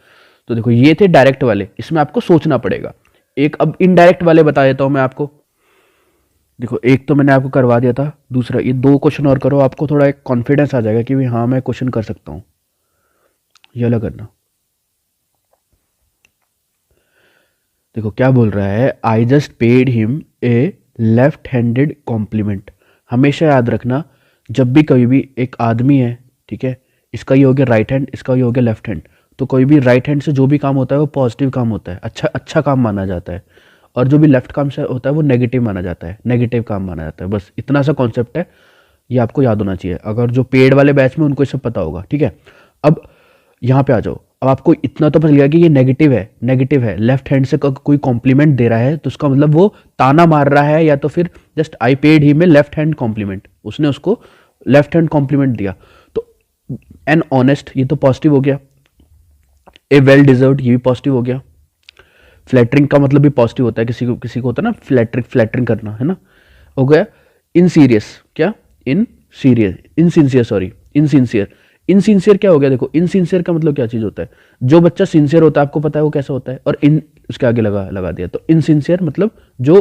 [SPEAKER 2] तो देखो ये थे डायरेक्ट वाले, इसमें आपको सोचना पड़ेगा। एक अब इनडायरेक्ट वाले बता देता हूं मैं आपको। देखो एक तो मैंने आपको करवा दिया था, दूसरा ये 2 क्वेश्चन और करो, आपको थोड़ा एक कॉन्फिडेंस आ जाएगा कि भाई हाँ मैं क्वेश्चन कर सकता हूं। ये वाला करना। देखो क्या बोल रहा है, I just paid him a left handed compliment. हमेशा याद रखना जब भी कभी भी एक आदमी है, ठीक है, इसका ये हो गया राइट हैंड, इसका ये हो गया लेफ्ट हैंड, तो कोई भी राइट हैंड से जो भी काम होता है वो पॉजिटिव काम होता है, अच्छा काम माना जाता है। और जो भी लेफ्ट काम से होता है वो नेगेटिव माना जाता है, नेगेटिव काम माना जाता है। बस इतना सा कॉन्सेप्ट है, ये आपको याद होना चाहिए। अगर जो पेड वाले बैच में उनको ये सब पता होगा, ठीक है। अब यहाँ पे आ जाओ। अब आपको इतना तो पता चल गया कि ये नेगेटिव है। लेफ्ट हैंड से कोई कॉम्प्लीमेंट दे रहा है तो उसका मतलब वो ताना मार रहा है, या तो फिर जस्ट आई पेड ही में लेफ्ट हैंड कॉम्प्लीमेंट, उसने उसको लेफ्ट हैंड कॉम्प्लीमेंट दिया। तो एन ऑनेस्ट, ये तो पॉजिटिव हो गया। ए वेल डिजर्व्ड, ये भी पॉजिटिव हो गया। फ्लैटरिंग का मतलब भी पॉजिटिव होता है, किसी को होता है ना फ्लैटरिंग करना, है ना, हो गया। इन सीरियस, क्या इनसिंसियर क्या हो गया। देखो इनसिंसियर का मतलब क्या चीज होता है, जो बच्चा सिंसियर होता है आपको पता है वो कैसा होता है, और इन उसके आगे लगा दिया। तो इनसिंसियर मतलब जो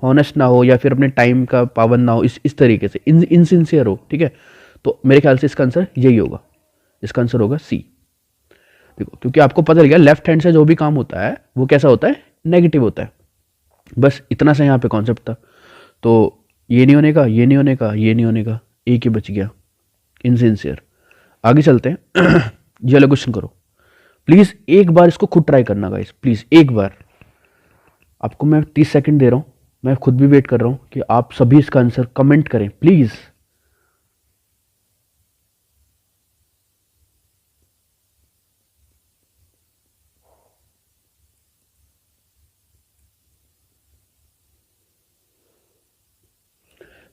[SPEAKER 2] हॉनेस्ट ना हो या फिर अपने टाइम का पाबंद ना हो, इस तरीके से इनसिंसियर हो, ठीक है। तो मेरे ख्याल से इसका आंसर यही होगा, इसका आंसर होगा सी। देखो क्योंकि आपको पता लग गया लेफ्ट हैंड से जो भी काम होता है वो कैसा होता है, नेगेटिव होता है। बस इतना सा यहाँ पे कॉन्सेप्ट था। तो ये नहीं होने का, ये नहीं होने का, ये नहीं होने का, एक ही बच गया, इनसिंसियर। आगे चलते हैं। ये वाला क्वेश्चन करो प्लीज, एक बार इसको खुद ट्राई करना गाइस, प्लीज एक बार। आपको मैं 30 सेकंड दे रहा हूं, मैं खुद भी वेट कर रहा हूं कि आप सभी इसका आंसर कमेंट करें प्लीज।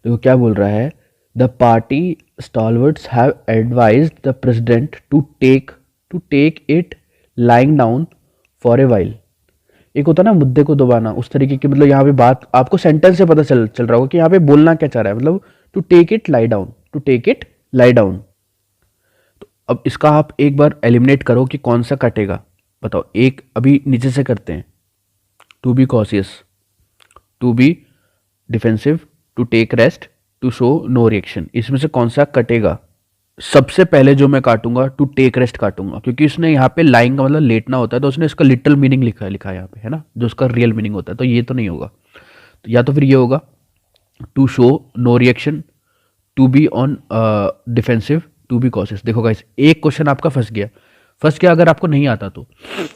[SPEAKER 2] देखो क्या बोल रहा है, the party stalwarts have advised the president to take it lying down for a while. एक होता है ना मुद्दे को दबाना, उस तरीके की, मतलब यहाँ पे बात आपको सेंटेंस से पता चल रहा होगा कि यहाँ पे बोलना क्या चाह रहा है, मतलब to take it lie down, to take it lie down. तो अब इसका आप एक बार एलिमिनेट करो कि कौन सा कटेगा, बताओ। एक अभी नीचे से करते हैं, to be cautious, to be defensive, to take rest, to show no reaction, इसमें से कौन सा कटेगा? सबसे पहले जो मैं काटूंगा टू टेक रेस्ट काटूंगा, क्योंकि उसने यहाँ पे लाइंग का मतलब लेटना होता है, तो उसने इसका लिटिल मीनिंग लिखा है यहाँ पे, है ना, जो उसका रियल मीनिंग होता है, तो ये तो नहीं होगा। तो या तो फिर ये होगा to show no reaction, to be on defensive, to be cautious. देखो गाइस, एक क्वेश्चन आपका फंस गया अगर आपको नहीं आता तो।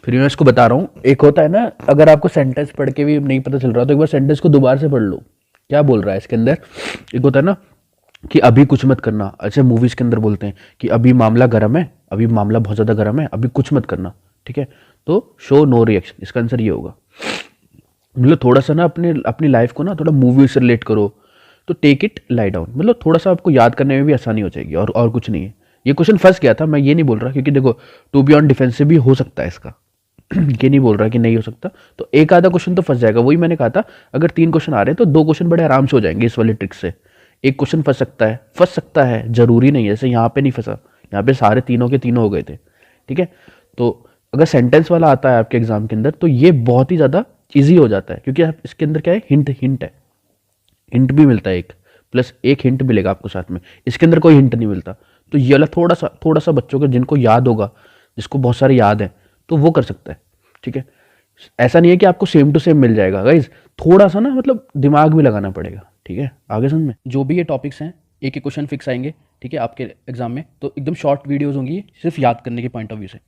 [SPEAKER 2] फिर मैं इसको बता रहा हूँ, एक होता है ना, अगर आपको सेंटेंस पढ़ के भी नहीं पता चल रहा तो एक बार सेंटेंस को दोबारा से पढ़ लो, क्या बोल रहा है इसके अंदर। एक होता है ना कि अभी कुछ मत करना, अच्छा मूवीज के अंदर बोलते हैं कि अभी मामला गर्म है, अभी मामला बहुत ज़्यादा गर्म है, अभी कुछ मत करना, ठीक है। तो शो नो रिएक्शन, इसका आंसर ये होगा। मतलब थोड़ा सा ना अपनी लाइफ को ना थोड़ा मूवी से रिलेट करो, तो टेक इट लाई डाउन, मतलब थोड़ा सा आपको याद करने में भी आसानी हो जाएगी, और कुछ नहीं है। ये क्वेश्चन फंस गया था, मैं ये नहीं बोल रहा, क्योंकि देखो टू बी ऑन डिफेंसिव भी हो सकता है इसका ये नहीं बोल रहा कि नहीं हो सकता, तो एक आधा क्वेश्चन तो फंस जाएगा। वही मैंने कहा था, अगर 3 क्वेश्चन आ रहे हैं तो 2 क्वेश्चन बड़े आराम से हो जाएंगे इस वाली ट्रिक से। एक क्वेश्चन फंस सकता है, जरूरी नहीं है, जैसे यहाँ पे नहीं फंसा, यहाँ पे सारे तीनों के तीनों हो गए थे, ठीक है। तो अगर सेंटेंस वाला आता है आपके एग्जाम के अंदर तो ये बहुत ही ज़्यादा ईजी हो जाता है, क्योंकि आप इसके अंदर क्या है, हिंट है, हिंट भी मिलता है एक, प्लस एक हिंट मिलेगा आपको साथ में। इसके अंदर कोई हिंट नहीं मिलता, तो ये वाला थोड़ा सा बच्चों को जिनको याद होगा, जिसको बहुत सारे याद है, तो वो कर सकता है, ठीक है। ऐसा नहीं है कि आपको सेम टू सेम मिल जाएगा गाइज, थोड़ा सा ना मतलब दिमाग भी लगाना पड़ेगा, ठीक है। आगे समझ में, जो भी ये टॉपिक्स हैं, एक एक क्वेश्चन फिक्स आएंगे, ठीक है, आपके एग्जाम में, तो एकदम शॉर्ट वीडियोस होंगी, सिर्फ याद करने के पॉइंट ऑफ व्यू से।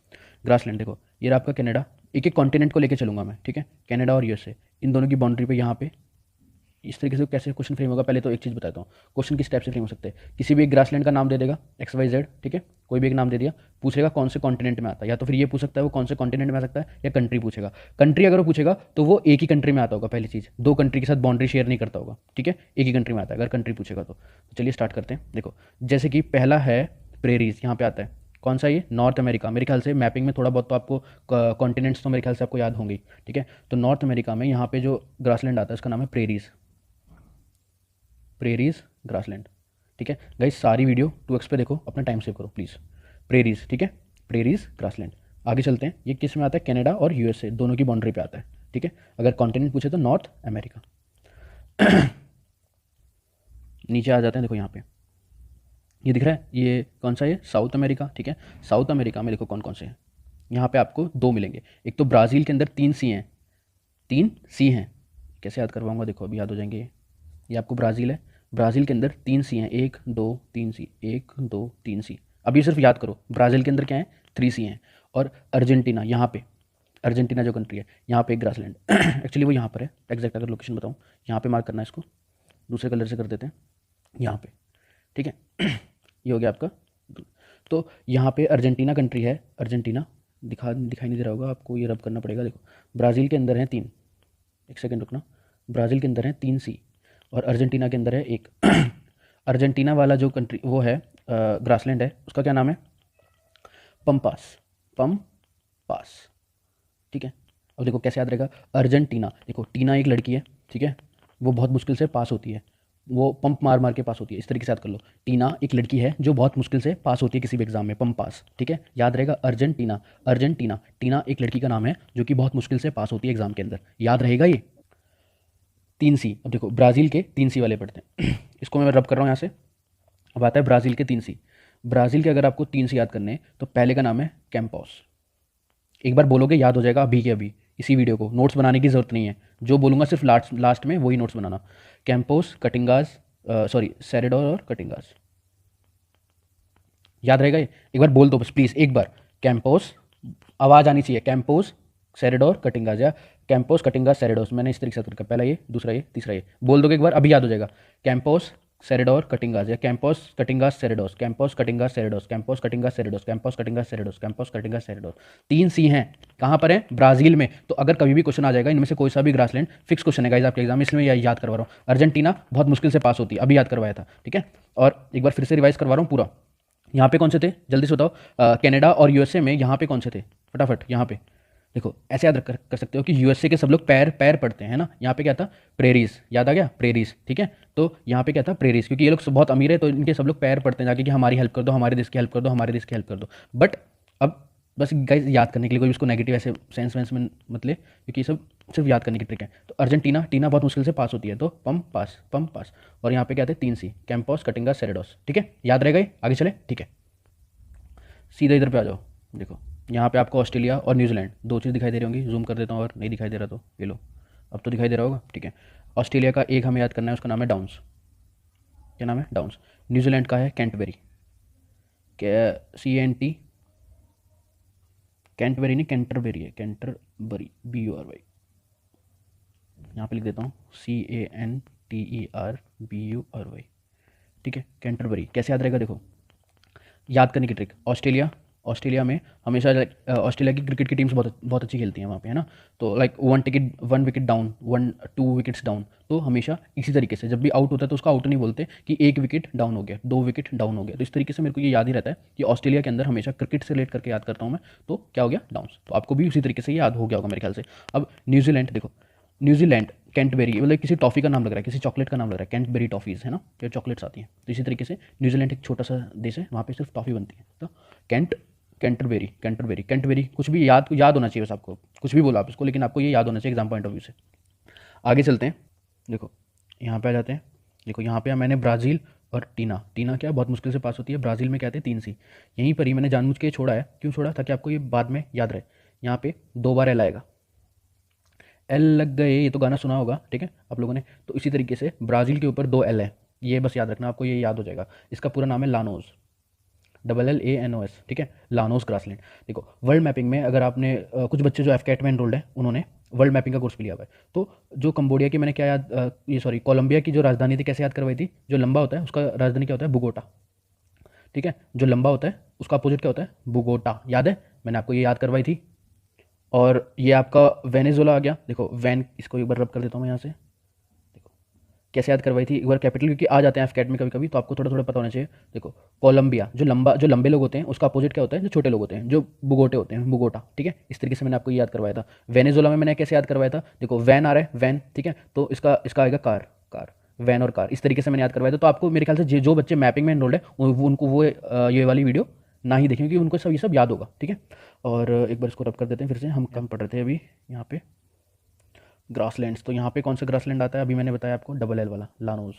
[SPEAKER 2] ग्रासलैंड देखो, ये रहा आपका कनाडा, एक एक कॉन्टिनेंट को लेके चलूंगा मैं, ठीक है। कनाडा और यूएसए, इन दोनों की बाउंड्री पे यहाँ पे इस तरीके से कैसे क्वेश्चन फ्रेम होगा। पहले तो एक चीज़ बताता हूँ, क्वेश्चन किस टाइप से फ्रेम हो सकते हैं। किसी भी एक ग्रासलैंड का नाम दे देगा, XYZ, ठीक है, कोई भी एक नाम दे दिया, पूछेगा कौन से कॉन्टिनेंट में आता है, या तो फिर ये पूछ सकता है वो कौन से कॉन्टिनेंट में आ सकता है, या कंट्री पूछेगा। कंट्री अगर वो पूछेगा तो वो एक ही कंट्री में आता होगा, पहली चीज़, 2 कंट्री के साथ बाउंड्री शेयर नहीं करता होगा, ठीक है, एक ही कंट्री में आता है अगर कंट्री पूछेगा तो। चलिए स्टार्ट करते हैं। देखो, जैसे कि पहला है प्रेरीज, यहाँ पे आता है कौन सा, ये नॉर्थ अमेरिका। मेरे ख्याल से मैपिंग में थोड़ा बहुत तो आपको कॉन्टिनेंट्स तो मेरे ख्याल से आपको याद होंगी, ठीक है। तो नॉर्थ अमेरिका में यहाँ पे जो ग्रासलैंड आता है उसका नाम है प्रेरीज ग्रासलैंड, ठीक है। गाइस सारी वीडियो 2x पे देखो, अपना टाइम सेव करो प्लीज़। प्रेरीज, ठीक है, प्रेरीज ग्रासलैंड। आगे चलते हैं, ये किस में आता है, कनाडा और यूएसए दोनों की बाउंड्री पे आता है, ठीक है। अगर कॉन्टिनेंट पूछे तो नॉर्थ अमेरिका। नीचे आ जाते हैं, देखो यहाँ पे ये दिख रहा है, ये कौन सा है, साउथ अमेरिका, ठीक है। साउथ अमेरिका में देखो कौन कौन से हैं, यहाँ पे आपको 2 मिलेंगे। एक तो ब्राज़ील के अंदर 3 सी हैं, 3 सी हैं, कैसे याद करवाऊंगा, देखो अभी याद हो जाएंगे। ये आपको ब्राज़ील है, ब्राज़ील के अंदर 3 सी हैं, 1 2 3 सी, 1 2 3 सी। अब ये सिर्फ याद करो, ब्राज़ील के अंदर क्या है, 3 सी हैं। और अर्जेंटीना, यहाँ पे अर्जेंटीना जो कंट्री है, यहाँ पे एक ग्रासलैंड एक्चुअली वो यहाँ पर है, एग्जैक्ट अगर लोकेशन बताऊँ, यहाँ पे मार्क करना है, इसको दूसरे कलर से कर देते हैं, यहाँ पे, ठीक है। ये हो गया आपका। तो यहाँ पे अर्जेंटीना कंट्री है, अर्जेंटीना दिखाई नहीं दे रहा होगा आपको, ये रब करना पड़ेगा। देखो ब्राज़ील के अंदर हैं 3, एक सेकेंड रुकना, ब्राज़ील के अंदर हैं 3 सी और अर्जेंटीना के अंदर है 1। अर्जेंटीना वाला जो कंट्री वो है ग्रासलैंड है, उसका क्या नाम है, पम्पास, ठीक है। अब देखो कैसे याद रहेगा, अर्जेंटीना, देखो टीना एक लड़की है, ठीक है, वो बहुत मुश्किल से पास होती है, वो पंप मार मार के पास होती है, इस तरीके से याद कर लो। टीना एक लड़की है जो बहुत मुश्किल से पास होती है किसी भी एग्जाम में, पंप पास, ठीक है, याद रहेगा। अर्जेंटीना, टीना एक लड़की का नाम है जो कि बहुत मुश्किल से पास होती है एग्जाम के अंदर, याद रहेगा ये। 3 सी, अब देखो ब्राज़ील के 3 सी वाले पढ़ते हैं इसको मैं रब कर रहा हूँ यहाँ से। अब आता है ब्राज़ील के 3 सी। ब्राज़ील के अगर आपको 3 सी याद करने हैं तो पहले का नाम है कैंपॉस। एक बार बोलोगे याद हो जाएगा अभी के अभी, इसी वीडियो को नोट्स बनाने की ज़रूरत नहीं है, जो बोलूँगा सिर्फ लास्ट में वही नोट्स बनाना। कैंपोस, कटिंगास, सेरेडोर और कटिंगास, याद रहेगा ये, एक बार बोल दो बस प्लीज़ एक बार। कैंपोस, आवाज़ आनी चाहिए, कैंपोस, सेरेडोर, कटिंगास, या कैंपोस, कटिंगास, सेरेडोस, मैंने इस तरीके से रखा, पहला ये, दूसरा ये, तीसरा ये, बोल दोगे एक बार अभी याद हो जाएगा। कैंपोस, सेरेडोर, कटिंगास, या कैंपोस, कटिंगास, सेरेडोस, कैंपोस, कटिंगास, सेरेडोस, कैंपोस, कटिंगास, सेरेडोस, कैंपोस, कटिंगास, सेरेडोस, कैंपोस, कटिंगास, सेरेडोस। 3 सी हैं, कहाँ पर है, ब्राज़ील में। तो अगर कभी भी क्वेश्चन आ जाएगा इनमें से कोई सा भी ग्रासलैंड, फिक्स क्वेश्चन है गाइस आपके एग्जाम में, इसलिए मैं याद करवा रहा हूँ। अर्जेंटीना बहुत मुश्किल से पास होती है, अभी याद करवाया था, ठीक है। और एक बार फिर से रिवाइज करवा रहा हूँ पूरा। यहाँ पे कौन से थे जल्दी से बताओ, कनाडा और यूएसए में यहाँ पे कौन से थे, फटाफट यहाँ पे देखो ऐसे याद कर सकते हो कि यूएसए के सब लोग पैर पैर पढ़ते हैं ना, यहाँ पे क्या था, प्रेरीज, याद आ गया, प्रेरीज, ठीक है। तो यहाँ पे क्या था, प्रेरीज, क्योंकि ये लोग बहुत अमीर है तो इनके सब लोग पैर पढ़ते हैं जाके कि हमारी हेल्प कर दो, हमारे देश की हेल्प कर दो, हमारे देश की हेल्प कर दो। बट अब बस गाइस याद करने के लिए, कोई इसको नेगेटिव ऐसे सेंस वेंस में मत ले, क्योंकि ये सब सिर्फ याद करने की ट्रिक है। तो अर्जेंटीना, टीना बहुत मुश्किल से पास होती है, तो पम पास, पम पास। और यहाँ पे क्या थे, 3 C, कैंपस, कटिंगा, सेरेडोस, ठीक है, याद रहेगा ये, आगे चले, ठीक है। सीधा इधर पे आ जाओ, देखो यहाँ पे आपको ऑस्ट्रेलिया और न्यूजीलैंड दो चीज़ दिखाई दे रही होंगी, जूम कर देता हूँ, और नहीं दिखाई दे रहा तो ये लो, अब तो दिखाई दे रहा होगा, ठीक है। ऑस्ट्रेलिया का एक हमें याद करना है, उसका नाम है डाउन्स, क्या नाम है, डाउन्स। न्यूजीलैंड का है कैंटबेरी, CANT, कैंटबेरी नहीं, कैंटरबेरी है, कैंटरबरी, BURY, यहाँ पे लिख देता हूँ, CANTERBURY, ठीक है, कैंटरबरी। कैसे याद रहेगा, देखो याद करने की ट्रिक, ऑस्ट्रेलिया, ऑस्ट्रेलिया में हमेशा ऑस्ट्रेलिया की क्रिकेट की टीम्स बहुत बहुत अच्छी खेलती हैं वहाँ पे, है ना। तो like 1 wicket down, 2 wickets down, तो हमेशा इसी तरीके से जब भी आउट होता है तो उसको आउट नहीं बोलते कि 1 विकेट डाउन हो गया, 2 विकेट डाउन हो गया। तो इस तरीके से मेरे को ये याद ही रहता है कि ऑस्ट्रेलिया के अंदर हमेशा क्रिकेट से रिलेट करके याद करता हूँ मैं, तो क्या हो गया, डाउन्स। तो आपको भी उसी तरीके से याद हो गया होगा मेरे ख्याल से। अब न्यूजीलैंड देखो, न्यूजीलैंड, कैंटबेरी, मतलब किसी टॉफ़ी का नाम लग रहा है, किसी चॉकलेट का नाम लग रहा है, कैंटबेरी टॉफ़ीज़, है ना, जो चॉकलेट्स आती हैं। तो इसी तरीके से न्यूजीलैंड एक छोटा सा देश है, वहाँ पे सिर्फ टॉफ़ी बनती है। तो कैंटरबेरी, कैंटरबेरी, कैंटरबेरी, कुछ भी याद याद होना चाहिए बस आपको, कुछ भी बोलो आप इसको, लेकिन आपको ये याद होना चाहिए एग्जाम पॉइंट ऑफ व्यू से। आगे चलते हैं, देखो यहाँ पे आ जाते हैं, देखो यहाँ पे मैंने ब्राज़ील और टीना, टीना क्या बहुत मुश्किल से पास होती है, ब्राज़ील में क्या आते हैं, 3 C। यहीं पर ही मैंने जानबूझ के छोड़ा है, क्यों छोड़ा, ताकि आपको ये बाद में याद रहे। यहाँ पे 2 बार L आएगा, L लग गए, ये तो गाना सुना होगा, ठीक है आप लोगों ने। तो इसी तरीके से ब्राज़ील के ऊपर 2 L है, ये बस याद रखना, आपको ये याद हो जाएगा। इसका पूरा नाम है लानोस, LLANOS, ठीक है, लानोस ग्रासलैंड। देखो वर्ल्ड मैपिंग में अगर आपने कुछ बच्चे जो एफकेट में एनरोल्ड है, उन्होंने वर्ल्ड मैपिंग का कोर्स भी लिया हुआ है। तो जो कंबोडिया की मैंने क्या याद ये सॉरी कोलंबिया की जो राजधानी थी कैसे याद करवाई थी, जो लंबा होता है उसका राजधानी क्या होता है, बुगोटा, ठीक है, जो लंबा होता है उसका अपोजिट क्या होता है, बुगोटा, याद है, मैंने आपको ये याद करवाई थी। और ये आपका वेनेजुला आ गया, देखो वैन, इसको एक बार रब कर देता हूँ मैं यहाँ से, कैसे याद करवाई थी एक बार, कैपिटल क्योंकि आ जाते हैं एफकेट में कभी कभी, तो आपको थोड़ा थोड़ा पता होना चाहिए। देखो कोलंबिया, जो लंबे लोग होते हैं उसका अपोजिट क्या होता है, जो छोटे लोग होते हैं, जो बुगोटे होते हैं, बुगोटा, ठीक है। इस तरीके से मैंने आपको ये याद करवाया था। वेनेजुला में मैंने कैसे याद करवाया था, देखो वैन आ रहा है, वैन, ठीक है, तो इसका आएगा कार, कार, वैन और कार, इस तरीके से मैंने याद करवाया था। तो आपको मेरे ख्याल से जो बच्चे मैपिंग में एनरोल्ड है उनको वो ये वाली वीडियो ना ही देखें, क्योंकि उनको सब ये सब याद होगा, ठीक है। और एक बार इसको रब कर देते हैं फिर से, हम कम पढ़ रहे थे अभी यहाँ पे ग्रासलैंड्स। तो यहाँ पे कौन सा ग्रासलैंड आता है, अभी मैंने बताया आपको, LL वाला, लानोस,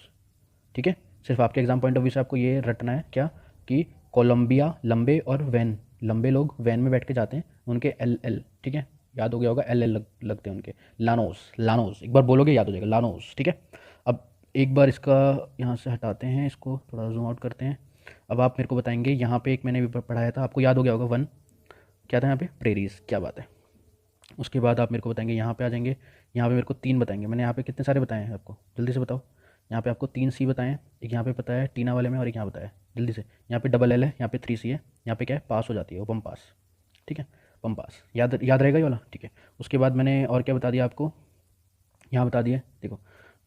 [SPEAKER 2] ठीक है। सिर्फ आपके एग्जाम पॉइंट ऑफ व्यू से आपको ये रटना है क्या, कि कोलंबिया लंबे और वैन, लंबे लोग वैन में बैठ के जाते हैं, उनके LL, ठीक है, याद हो गया होगा, LL लगते हैं उनके, लानोस, लानोस, एक बार बोलोगे याद हो जाएगा, लानोस, ठीक है। अब एक बार इसका यहाँ से हटाते हैं, इसको थोड़ा जूम आउट करते हैं। अब आप मेरे को बताएंगे, यहाँ पे एक मैंने भी पढ़ाया था, आपको याद हो गया होगा, 1 क्या था यहाँ पे, प्रेरीज, क्या बात है। उसके बाद आप मेरे को बताएंगे, यहाँ पे आ जाएंगे, यहाँ पे मेरे को 3 बताएंगे, मैंने यहाँ पे कितने सारे बताए हैं आपको, जल्दी से बताओ। यहाँ पे आपको 3 C बताएं, एक यहाँ पे बताया है टीना वाले में, और एक यहाँ बताया है, जल्दी से। यहाँ पे LL है, यहाँ पे 3 C है, यहाँ पे क्या है, पास हो जाती है वो, पम पास, ठीक है, पम पास, याद याद रहेगा ये वाला, ठीक है। उसके बाद मैंने और क्या बता दिया आपको, यहाँ बता दिया, देखो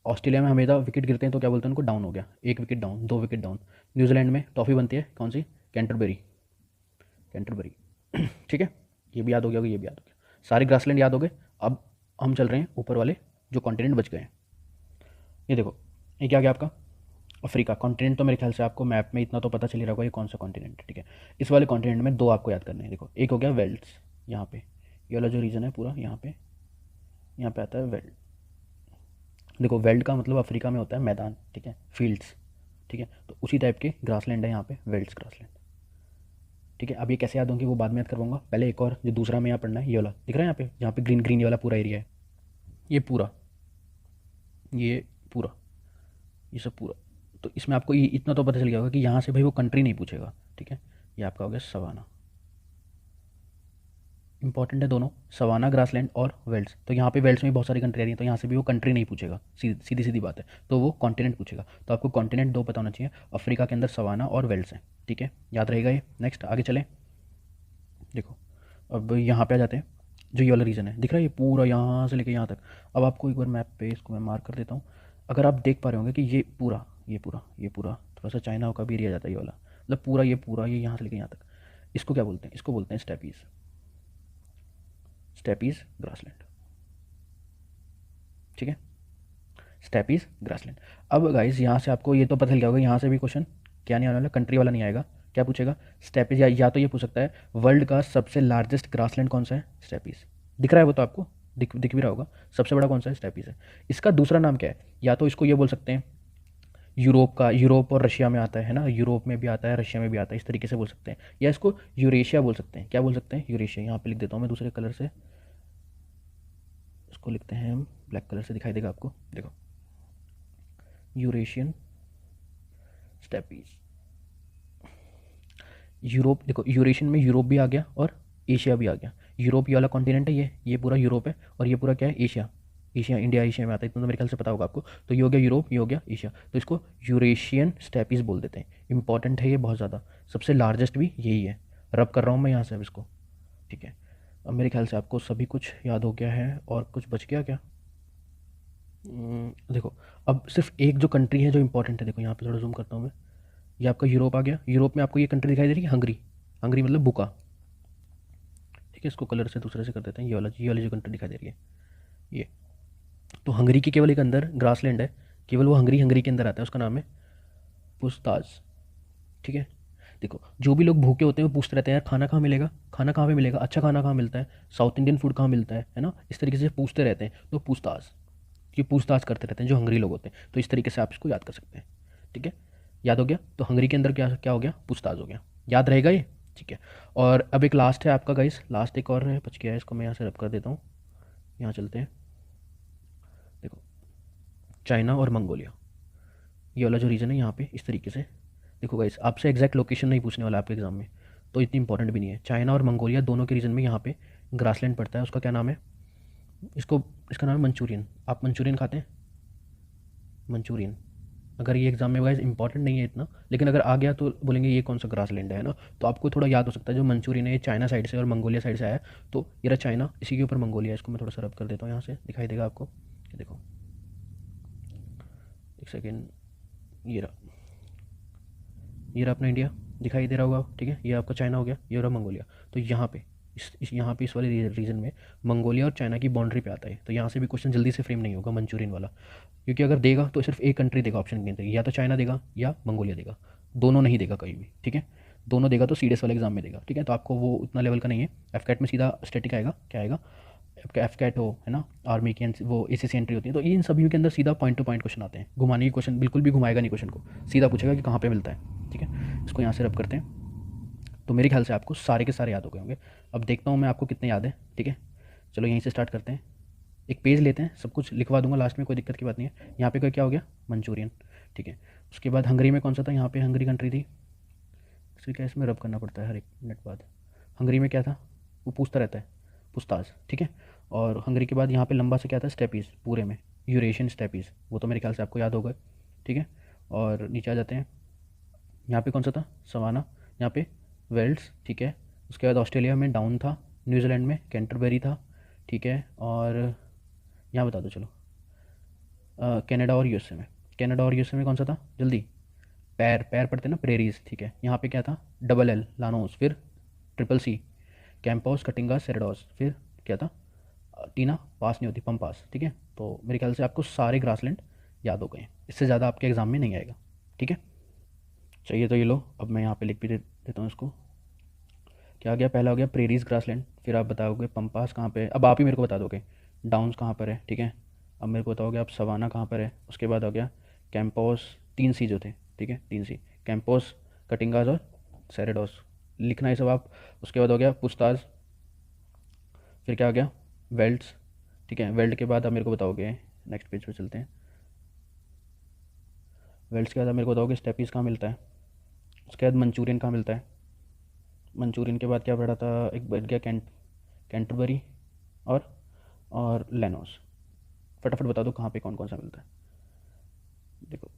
[SPEAKER 2] ऑस्ट्रेलिया में हमेशा विकेट गिरते हैं तो क्या बोलते हैं उनको, डाउन हो गया, 1 wicket down, 2 wicket down. New Zealand में टॉफ़ी बनती है, कौन सी, कैंटरबेरी, कैंटरबरी, ठीक है, ये भी याद हो गया होगा, ये भी याद हो गया, सारे ग्रासलैंड याद हो गए। अब हम चल रहे हैं ऊपर वाले जो कॉन्टिनेंट बच गए हैं। ये देखो, ये क्या गया आपका, अफ्रीका कॉन्टिनेंट। तो मेरे ख्याल से आपको मैप में इतना तो पता चल ही रहा होगा ये कौन सा कॉन्टिनेंट है, ठीक है। इस वाले कॉन्टिनेंट में 2 आपको याद करने हैं, देखो एक हो गया वेल्स, यहाँ पे ये वाला जो रीजन है पूरा, यहाँ पे आता है वेल्ड। देखो वेल्ड का मतलब अफ्रीका में होता है मैदान, ठीक है, फील्ड्स, ठीक है, तो उसी टाइप के ग्रासलैंड है यहाँ पे, वेल्ड्स ग्रासलैंड, ठीक है। अब ये कैसे याद होंगे वो बाद में याद करवाऊंगा, पहले एक और जो दूसरा में यहाँ पढ़ना है, ये वाला दिख रहा है यहाँ पे, जहाँ पे ग्रीन ग्रीन ये वाला पूरा एरिया है, ये पूरा, ये पूरा, ये सब पूरा। तो इसमें आपको ये इतना तो पता चल गया होगा कि यहाँ से भाई वो कंट्री नहीं पूछेगा, ठीक है। ये आपका हो गया सवाना, इंपॉर्टेंट है दोनों, सवाना ग्रासलैंड और वेल्स। तो यहाँ पे वेल्स में भी बहुत सारी कंट्री आ रही हैं, तो यहाँ से भी वो कंट्री नहीं पूछेगा, सीधी सीधी बात है, तो वो कॉन्टिनेंट पूछेगा। तो आपको कॉन्टिनेंट 2 पता होना चाहिए, अफ्रीका के अंदर सवाना और वेल्स है, ठीक है, याद रहेगा ये। नेक्स्ट आगे चलें, देखो अब यहाँ पे आ जाते हैं, जो ये वाला रीजन है दिख रहा है, ये पूरा यहाँ से लेके यहाँ तक। अब आपको एक बार मैप पे इसको मैं मार्क कर देता हूँ, अगर आप देख पा रहे होंगे कि ये पूरा, थोड़ा सा चाइना का भी एरिया जाता है ये वाला, मतलब पूरा ये यहाँ से लेके यहाँ तक, इसको क्या बोलते हैं, इसको बोलते हैं स्टेपीज़, स्टेपीज ग्रासलैंड, ठीक है, स्टेपीज ग्रासलैंड। अब गाइस यहाँ से आपको ये तो पता चल गया होगा, यहाँ से भी क्वेश्चन क्या नहीं आने वाला, कंट्री वाला नहीं आएगा। क्या पूछेगा? स्टेपीज, या तो ये पूछ सकता है वर्ल्ड का सबसे लार्जेस्ट ग्रासलैंड कौन सा है? स्टेपीज। दिख रहा है वो तो आपको, दिख भी रहा होगा, सबसे बड़ा कौन सा है? स्टेपीज है। इसका दूसरा नाम क्या है? या तो इसको ये बोल सकते हैं यूरोप का, यूरोप और रशिया में आता है ना, यूरोप में भी आता है, रशिया में भी आता है, इस तरीके से बोल सकते हैं। या इसको यूरेशिया बोल सकते हैं। क्या बोल सकते हैं? यूरेशिया। यहाँ पे लिख देता हूँ मैं दूसरे कलर से, इसको लिखते हैं हम, ब्लैक कलर से दिखाई देगा आपको, देखो, यूरेशियन स्टेपीज। यूरोप, देखो यूरेशियन में यूरोप भी आ गया और एशिया भी आ गया। यूरोप ये वाला कॉन्टिनेंट है, ये पूरा यूरोप है, और ये पूरा क्या है? एशिया। एशिया, इंडिया एशिया में आता है, इतना तो मेरे ख्याल से पता होगा आपको। तो ये हो गया यूरोप, ये हो गया एशिया, तो इसको यूरेशियन स्टेपीज बोल देते हैं। इंपॉर्टेंट है ये बहुत ज़्यादा, सबसे लार्जेस्ट भी यही है। रब कर रहा हूँ मैं यहाँ से अब इसको, ठीक है। अब मेरे ख्याल से आपको सभी कुछ याद हो गया है, और कुछ बच गया क्या? देखो, अब सिर्फ एक जो कंट्री है जो इंपॉर्टेंट है, देखो यहाँ पे थोड़ा जूम करता हूँ मैं, ये आपका यूरोप आ गया। यूरोप में आपको ये कंट्री दिखाई दे रही है, हंगरी। हंगरी मतलब बुका, ठीक है। इसको कलर से दूसरे से कर देते हैं, ये वाली जो कंट्री दिखाई दे रही है ये, तो हंगरी की केवल एक अंदर ग्रासलैंड है, केवल वो हंगरी के अंदर आता है, उसका नाम है पुस्ताज, ठीक है। देखो, जो भी लोग भूखे होते हैं वो पूछते रहते हैं यार खाना कहाँ मिलेगा, खाना कहाँ पे मिलेगा, अच्छा खाना कहाँ मिलता है, साउथ इंडियन फूड कहाँ मिलता है ना, इस तरीके से पूछते रहते हैं, तो पूछताछ, ये पूछताछ करते रहते हैं जो हंगरी लोग होते हैं। तो इस तरीके से आप इसको याद कर सकते हैं, ठीक है। याद हो गया? तो हंगरी के अंदर क्या क्या हो गया? पूछताछ हो गया। याद रहेगा ये, ठीक है। और अब एक लास्ट है आपका गाइस, लास्ट एक और है, बच गया है, इसको मैं यहाँ से रब कर देता हूँ। यहाँ चलते हैं, देखो, चाइना और मंगोलिया, ये वाला जो रीजन है यहाँ पे, इस तरीके से देखो गाइस, आपसे एग्जैक्ट लोकेशन नहीं पूछने वाला आपके एग्जाम में, तो इतनी इंपॉर्टेंट भी नहीं है। चाइना और मंगोलिया दोनों के रीजन में यहाँ पे ग्रासलैंड पड़ता है, उसका क्या नाम है? इसको, इसका नाम है मंचूरियन। आप मंचूरियन खाते हैं? मंचूरियन, अगर ये एग्जाम में गाइस इंपॉर्टेंट नहीं है इतना, लेकिन अगर आ गया तो बोलेंगे ये कौन सा ग्रासलैंड है ना, तो आपको थोड़ा याद हो सकता है जो मंचूरियन है ये चाइना साइड से और मंगोलिया साइड से आया है। तो ये रहा चाइना, इसी के ऊपर मंगोलिया, इसको मैं थोड़ा सा रब कर देता हूँ, यहाँ से दिखाई देगा आपको, ये देखो, एक सेकेंड, ये रहा, ये रहा अपना इंडिया, दिखाई दे रहा होगा, ठीक है। ये आपका चाइना हो गया, ये रहा मंगोलिया। तो यहाँ पे यहाँ पे इस वाले रीजन में मंगोलिया और चाइना की बाउंड्री पे आता है, तो यहाँ से भी क्वेश्चन जल्दी से फ्रेम नहीं होगा मंचूरियन वाला, क्योंकि अगर देगा तो सिर्फ एक कंट्री देगा ऑप्शन के अंदर, या तो चाइना देगा या मंगोलिया देगा, दोनों नहीं देगा कहीं भी, ठीक है। दोनों देगा तो सीडीएस वाले एग्जाम में देगा, ठीक है। तो आपको वो उतना लेवल का नहीं है, एफकैट में सीधा स्टैटिक आएगा, क्या आएगा? आपका एफकैट हो, है ना, आर्मी की वो एसीसी एंट्री होती है, तो इन सभी के अंदर सीधा पॉइंट टू पॉइंट क्वेश्चन आते हैं। घुमाने की क्वेश्चन बिल्कुल भी घुमाएगा नहीं, क्वेश्चन को सीधा पूछेगा कि कहाँ पे मिलता है, ठीक है। इसको यहाँ से रब करते हैं, तो मेरे ख्याल से आपको सारे के सारे याद हो गए होंगे। अब देखता हूँ मैं आपको कितने याद है, ठीक है। चलो यहीं से स्टार्ट करते हैं, एक पेज लेते हैं, सब कुछ लिखवा दूंगा लास्ट में, कोई दिक्कत की बात नहीं है। यहाँ पे क्या हो गया? मंचूरियन, ठीक है। उसके बाद हंगरी में कौन सा था? यहाँ पे हंगरी कंट्री थी, इसलिए क्या इसमें रब करना पड़ता है हर एक मिनट बाद। हंगरी में क्या था? वो पूछता रहता है, पूछताछ, ठीक है। और हंगरी के बाद यहाँ पे लंबा से क्या था? स्टेपीज, पूरे में यूरेशियन स्टेपीज, वो तो मेरे ख्याल से आपको याद होगा, ठीक है। और नीचे आ जाते हैं, यहाँ पे कौन सा था? सवाना, यहाँ पे वेल्स, ठीक है। उसके बाद ऑस्ट्रेलिया में डाउन था, न्यूजीलैंड में कैंटरबरी था, ठीक है। और यहाँ बता दो चलो, कनाडा और यूएसए में, कनाडा और यूएसए में कौन सा था? जल्दी, पैर पैर पड़ते ना, प्रेरीज, ठीक है। यहाँ पे क्या था? डबल एल लानोस, फिर ट्रिपल सी कैंपोस, कटिंगा, सेरेडोस, फिर क्या था? टीना पास नहीं होती, पंपास, ठीक है। तो मेरे ख्याल से आपको सारे ग्रासलैंड याद हो गए हैं, इससे ज़्यादा आपके एग्जाम में नहीं आएगा, ठीक है। चाहिए तो ये लो, अब मैं यहाँ पे लिख भी देता हूँ इसको। क्या आ गया? पहला हो गया प्रेरीज ग्रासलैंड, फिर आप बताओगे पंपास कहाँ पे है, अब आप ही मेरे को बता दोगे डाउन्स कहाँ पर है, ठीक है। अब मेरे को बताओगे आप सवाना कहाँ पर है। उसके बाद हो गया कैंपोस, 3 सी जो थे, ठीक है, 3 सी, कैंपोस, कटिंगाज और सेरेडोस, लिखना है सब आप। उसके बाद हो गया पुस्ताज, फिर क्या हो गया? वेल्ट्स, ठीक है। वेल्ट के बाद आप मेरे को बताओगे, नेक्स्ट पेज पे चलते हैं, वेल्ट्स के बाद आप मेरे को बताओगे स्टेपीज कहाँ मिलता है। उसके बाद मंचूरियन कहाँ मिलता है। मंचूरियन के बाद क्या पड़ा था? एक बच गया कैंटरबरी और लेनोस। फटाफट बता दो कहाँ पे कौन कौन सा मिलता है। देखो,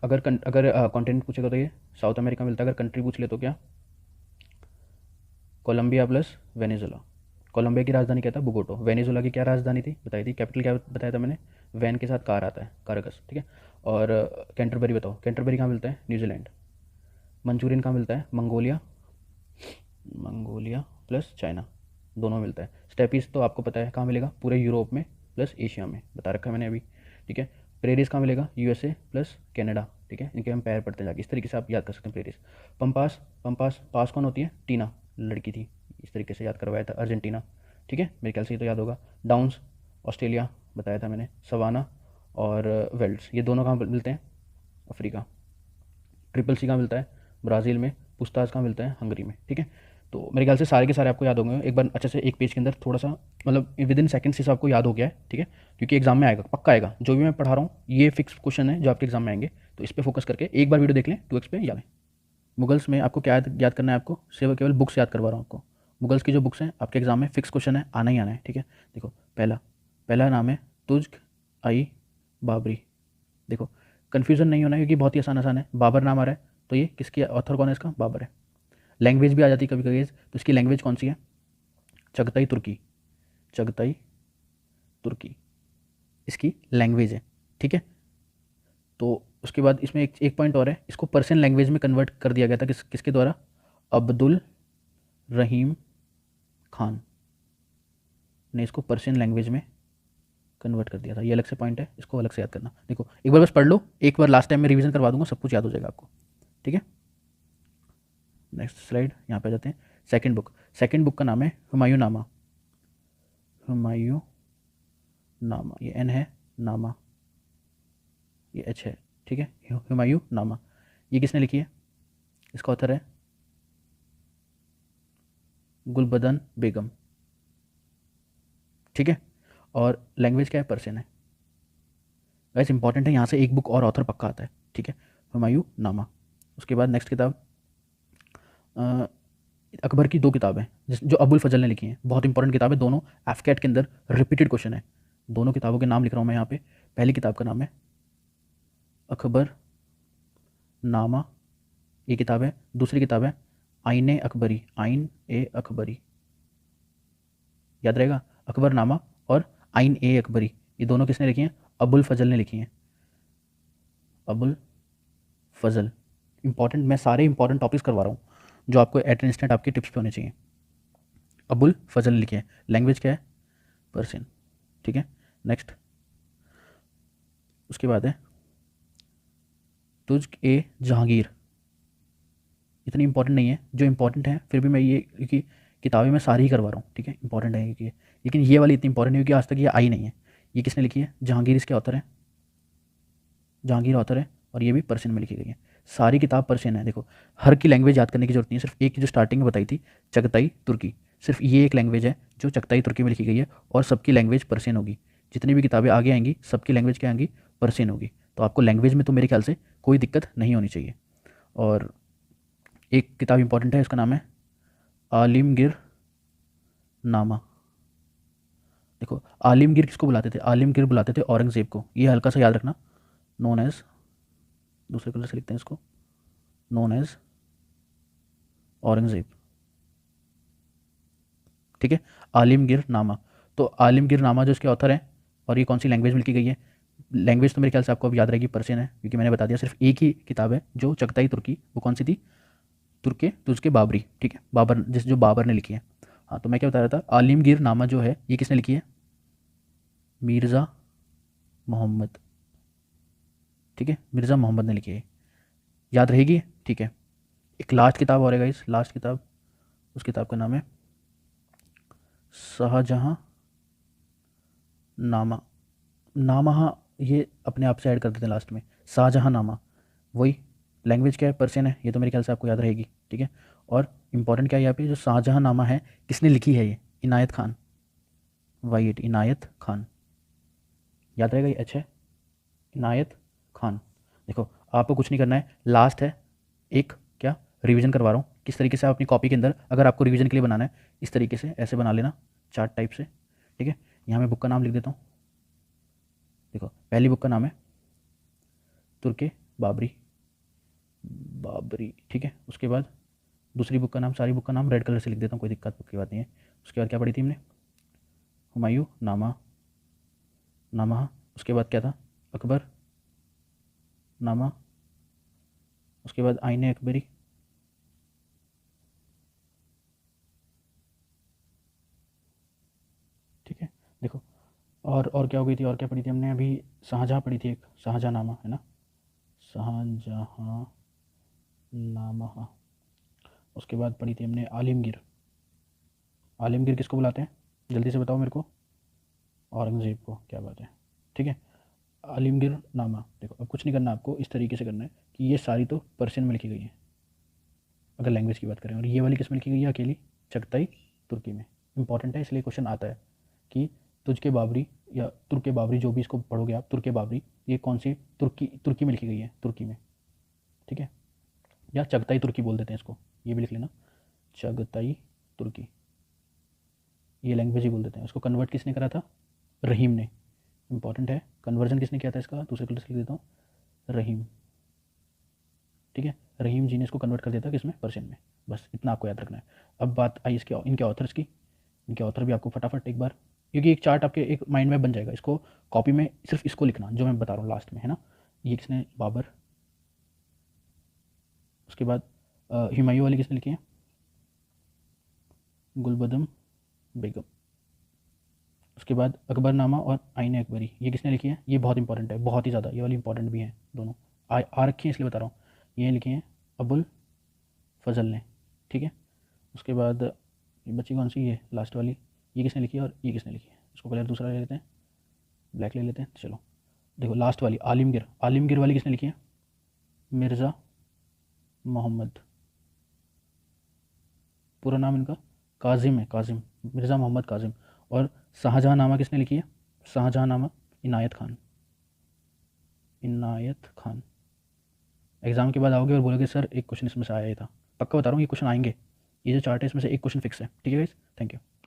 [SPEAKER 2] अगर कॉन्टिनेंट पूछेगा तो ये साउथ अमेरिका मिलता है, अगर कंट्री पूछ ले तो क्या? Colombia plus Venezuela. कोलंबिया की राजधानी क्या था? बोगोटो। वेनेजुला की क्या राजधानी थी बताई थी, कैपिटल क्या बताया था मैंने? वैन के साथ कार आता है, कारकस, ठीक है। और कैंटरबरी बताओ, कैंटरबरी कहाँ मिलता है? न्यूजीलैंड। मंचूरियन कहाँ मिलता है? मंगोलिया, मंगोलिया प्लस चाइना, दोनों मिलता है। स्टेपीज तो आपको पता है कहाँ मिलेगा, पूरे यूरोप में प्लस एशिया में, बता रखा है मैंने अभी, ठीक है। प्रेरीज कहाँ मिलेगा, यूएसए प्लस कनाडा, ठीक है। इनके हम पैर पढ़ते हैं जाके, इस तरीके से आप याद कर सकते हैं प्रेरीज। पंपास, पंपास पास कौन होती है, टीना लड़की थी, इस तरीके से याद करवाया था, अर्जेंटीना, ठीक है, मेरे ख्याल से ये तो याद होगा। डाउन्स ऑस्ट्रेलिया बताया था मैंने, सवाना और वेल्ड्स ये दोनों कहाँ मिलते हैं, अफ्रीका। ट्रिपल सी कहाँ मिलता है, ब्राज़ील में। पुस्ताज कहाँ मिलता है, हंगरी में, ठीक है। तो मेरे ख्याल से सारे के सारे आपको याद होंगे, एक बार अच्छे से एक पेज के अंदर थोड़ा सा मतलब विद इन सेकंड से आपको याद हो गया है, ठीक है, क्योंकि एग्जाम में आएगा, पक्का आएगा, जो भी मैं पढ़ा रहा हूँ ये फिक्स क्वेश्चन है जो आपके एग्जाम में आएंगे। तो इस पर फोकस करके एक बार वीडियो देख लें, 2x पे याद है। मुगल्स में आपको क्या याद करना है, आपको सिर्फ केवल बुक्स याद करवा रहा हूँ आपको। मुगल्स की जो बुक्स हैं आपके एग्जाम में फिक्स क्वेश्चन है, आना ही आना है, ठीक है। देखो पहला पहला नाम है तुज्क आई बाबरी। देखो कन्फ्यूजन नहीं होना है क्योंकि बहुत ही आसान आसान है। बाबर नाम आ रहा है तो ये किसकी ऑथर कौन है, इसका बाबर है। लैंग्वेज भी आ जाती है कभी कभी, तो इसकी लैंग्वेज कौन सी है, चगताई तुर्की, चगताई तुर्की इसकी लैंग्वेज है, ठीक है। तो उसके बाद इसमें एक पॉइंट और है, इसको पर्शियन लैंग्वेज में कन्वर्ट कर दिया गया था, किसके द्वारा, अब्दुल रहीम खान ने इसको पर्शियन लैंग्वेज में कन्वर्ट कर दिया था। ये अलग से पॉइंट है, इसको अलग से याद करना। देखो एक बार बस पढ़ लो, एक बार लास्ट टाइम में रिवीजन करवा दूंगा, सब कुछ याद हो जाएगा आपको, ठीक है। नेक्स्ट स्लाइड, यहाँ पे आ जाते हैं। सेकंड बुक, सेकंड बुक का नाम है हुमायूं नामा, हुमायूं नामा, ये एन है, नामा ये एच है, ठीक है। हुमायूं नामा ये किसने लिखी है, इसका ऑथर है गुलबदन बेगम, ठीक है। और लैंग्वेज क्या है, पर्शियन है। वैसे इंपॉर्टेंट है, यहाँ से एक बुक और ऑथर पक्का आता है, ठीक है, हुमायूं नामा। उसके बाद नेक्स्ट किताब अकबर की दो किताबें जो अबुल फजल ने लिखी हैं, बहुत इंपॉर्टेंट किताब है दोनों, एफकेट के अंदर रिपीटेड क्वेश्चन है। दोनों किताबों के नाम लिख रहा हूँ मैं यहाँ पे। पहली किताब का नाम है अकबर नामा, ये किताब है। दूसरी किताब है आइन ए अकबरी, आइन ए अकबरी, याद रहेगा, अकबर नामा और आइन ए अकबरी, ये दोनों किसने लिखी हैं, अबुल फजल ने लिखी हैं, अबुल फजल। इंपॉर्टेंट, मैं सारे इंपॉर्टेंट टॉपिक्स करवा रहा हूँ जो आपको एट एन इंस्टेंट आपके टिप्स पे होने चाहिए। अबुल फजल ने लिखे हैं, लैंग्वेज क्या है, पर्शियन, ठीक है। नेक्स्ट उसके बाद है तुझ ए जहांगीर, इतनी इंपॉर्टेंट नहीं है, जो इंपॉर्टेंट है फिर भी मैं ये, क्योंकि किताबें मैं सारी ही करवा रहा हूँ, ठीक है, इंपॉर्टेंट है क्योंकि, लेकिन ये वाली इतनी इंपॉर्टेंट नहीं क्योंकि आज तक ये आई नहीं है। ये किसने लिखी है, जहांगीर इसके ऑथर है, जहांगीर ऑथर है, और ये भी पर्शियन में लिखी गई है। सारी किताब पर्शियन है। देखो हर की लैंग्वेज याद करने की जरूरत नहीं है, सिर्फ एक जो स्टार्टिंग में बताई थी चगताई तुर्की, सिर्फ ये एक लैंग्वेज है जो चगताई तुर्की में लिखी गई है, और सबकी लैंग्वेज पर्शियन होगी। जितनी भी किताबें आगे आएंगी सबकी लैंग्वेज क्या आएंगी, पर्शियन होगी। तो आपको लैंग्वेज में तो मेरे ख्याल से कोई दिक्कत नहीं होनी चाहिए। और एक किताब इंपॉर्टेंट है, इसका नाम है आलिमगिर नामा। देखो आलिमगिर किसको बुलाते थे, आलिमगिर बुलाते थे औरंगजेब को, ये हल्का सा याद रखना। नोन एज, दूसरे कलर से लिखते हैं इसको, नोन एज औरंगजेब, ठीक है। आलिमगिर नामा, तो आलिमगिर नामा जो इसके ऑथर हैं, और ये कौन सी लैंग्वेज में लिखी गई है, लैंग्वेज तो मेरे ख्याल से आपको अब याद रहेगी, पर्शियन है, क्योंकि मैंने बता दिया सिर्फ एक ही किताब है जो चगताई तुर्की, वो कौन सी थी, तुर्के तुझके बाबरी, ठीक है, बाबर, जो बाबर ने लिखी है। हाँ तो मैं क्या बता रहा था, आलिमगिर नामा जो है ये किसने लिखी है, मिर्ज़ा मोहम्मद, ठीक है, मिर्ज़ा मोहम्मद ने लिखी है, याद रहेगी, ठीक है। एक लास्ट किताब और है गाइस, लास्ट किताब, उस किताब का नाम है शाहजहाँ नामा, नामा ये अपने आप से ऐड कर देते हैं लास्ट में, शाहजहाँ नामा, वही लैंग्वेज क्या है, पर्शियन है, ये तो मेरे ख्याल से आपको याद रहेगी, ठीक है। और इंपॉर्टेंट क्या है यहाँ पे, जो शाहजहाँ नामा है किसने लिखी है, ये इनायत खान, वाई एट, इनायत खान, याद रहेगा ये, अच्छा है, इनायत खान। देखो आपको कुछ नहीं करना है, लास्ट है एक क्या, रिवीजन करवा रहा हूँ किस तरीके से आप अपनी कॉपी के अंदर, अगर आपको रिवीजन के लिए बनाना है इस तरीके से ऐसे बना लेना, चार्ट टाइप से, ठीक है। यहाँ मैं बुक का नाम लिख देता हूँ। देखो पहली बुक का नाम है तुर्के बाबरी, बाबरी, ठीक है। उसके बाद दूसरी बुक का नाम, सारी बुक का नाम रेड कलर से लिख देता हूँ, कोई दिक्कत की बात नहीं है। उसके बाद क्या पढ़ी थी हमने, हुमायूं नामा, नामा, उसके बाद क्या था, अकबर नामा, उसके बाद आईने अकबरी,
[SPEAKER 1] और क्या हो गई थी, और क्या पढ़ी थी हमने अभी? शाहजहाँ पढ़ी थी, एक शाहजहाँनामा है ना, शाहजहाँ नामा, हाँ। उसके बाद पढ़ी थी हमने आलमगीर। आलमगीर किसको बुलाते हैं, जल्दी से बताओ मेरे को? औरंगज़ेब को, क्या बात है, ठीक है। आलमगीर नामा, देखो अब कुछ नहीं करना आपको, इस तरीके से करना है कि ये सारी तो पर्शियन में लिखी गई है अगर लैंग्वेज की बात करें, और ये वाली किस में लिखी गई है अकेली? चगताई तुर्की में। इंपॉर्टेंट है, इसलिए क्वेश्चन आता है कि तुर्क बाबरी या तुर्क बाबरी, जो भी इसको पढ़ोगे आप, तुर्क बाबरी, ये कौन सी तुर्की तुर्की में लिखी गई है? तुर्की में, ठीक है। या चगताई तुर्की बोल देते हैं इसको, ये भी लिख लेना, चगताई तुर्की, ये लैंग्वेज ही बोल देते हैं। उसको कन्वर्ट किसने करा था? रहीम ने। इंपॉर्टेंट है, कन्वर्जन किसने किया था इसका? दूसरे कलर से लिख देता हूँ, रहीम, ठीक है। रहीम जी ने इसको कन्वर्ट कर दिया था किसमें? पर्शियन में। बस इतना आपको याद रखना है। अब बात आई इसके इनके ऑथर्स की। इनके ऑथर भी आपको फटाफट एक बार, क्योंकि एक चार्ट आपके एक माइंड में बन जाएगा, इसको कॉपी में सिर्फ इसको लिखना जो मैं बता रहा हूँ लास्ट में, है ना। ये किसने? बाबर। उसके बाद हुमायूं वाली किसने लिखी है? गुलबदम बेगम। उसके बाद अकबरनामा और आईन अकबरी, ये किसने लिखी है? ये बहुत इंपॉर्टेंट है, बहुत ही ज़्यादा, ये वाली इंपॉर्टेंट भी है दोनों। आ रखी है इसलिए बता रहा हूँ। ये लिखी हैं अबुल फजल ने, ठीक है। उसके बाद ये बची कौन सी? ये लास्ट वाली, ये किसने लिखी है और ये किसने लिखी है? इसको कलर दूसरा ले लेते हैं, ब्लैक ले लेते हैं। चलो देखो लास्ट वाली आलिमगीर, आलिमगीर वाली किसने लिखी है? मिर्ज़ा मोहम्मद, पूरा नाम इनका काजिम है, काजिम, मिर्ज़ा मोहम्मद काजिम। और शाहजहाँ नामा किसने लिखी है? शाहजहाँ नामा इनायत खान, इनायत खान। एग्जाम के बाद आओगे और बोलोगे सर एक क्वेश्चन इसमें से आया ही था, पक्का बता रहा हूँ ये क्वेश्चन आएंगे। ये जो चार्ट है इसमें से एक क्वेश्चन फिक्स है, ठीक है गाइस, थैंक यू।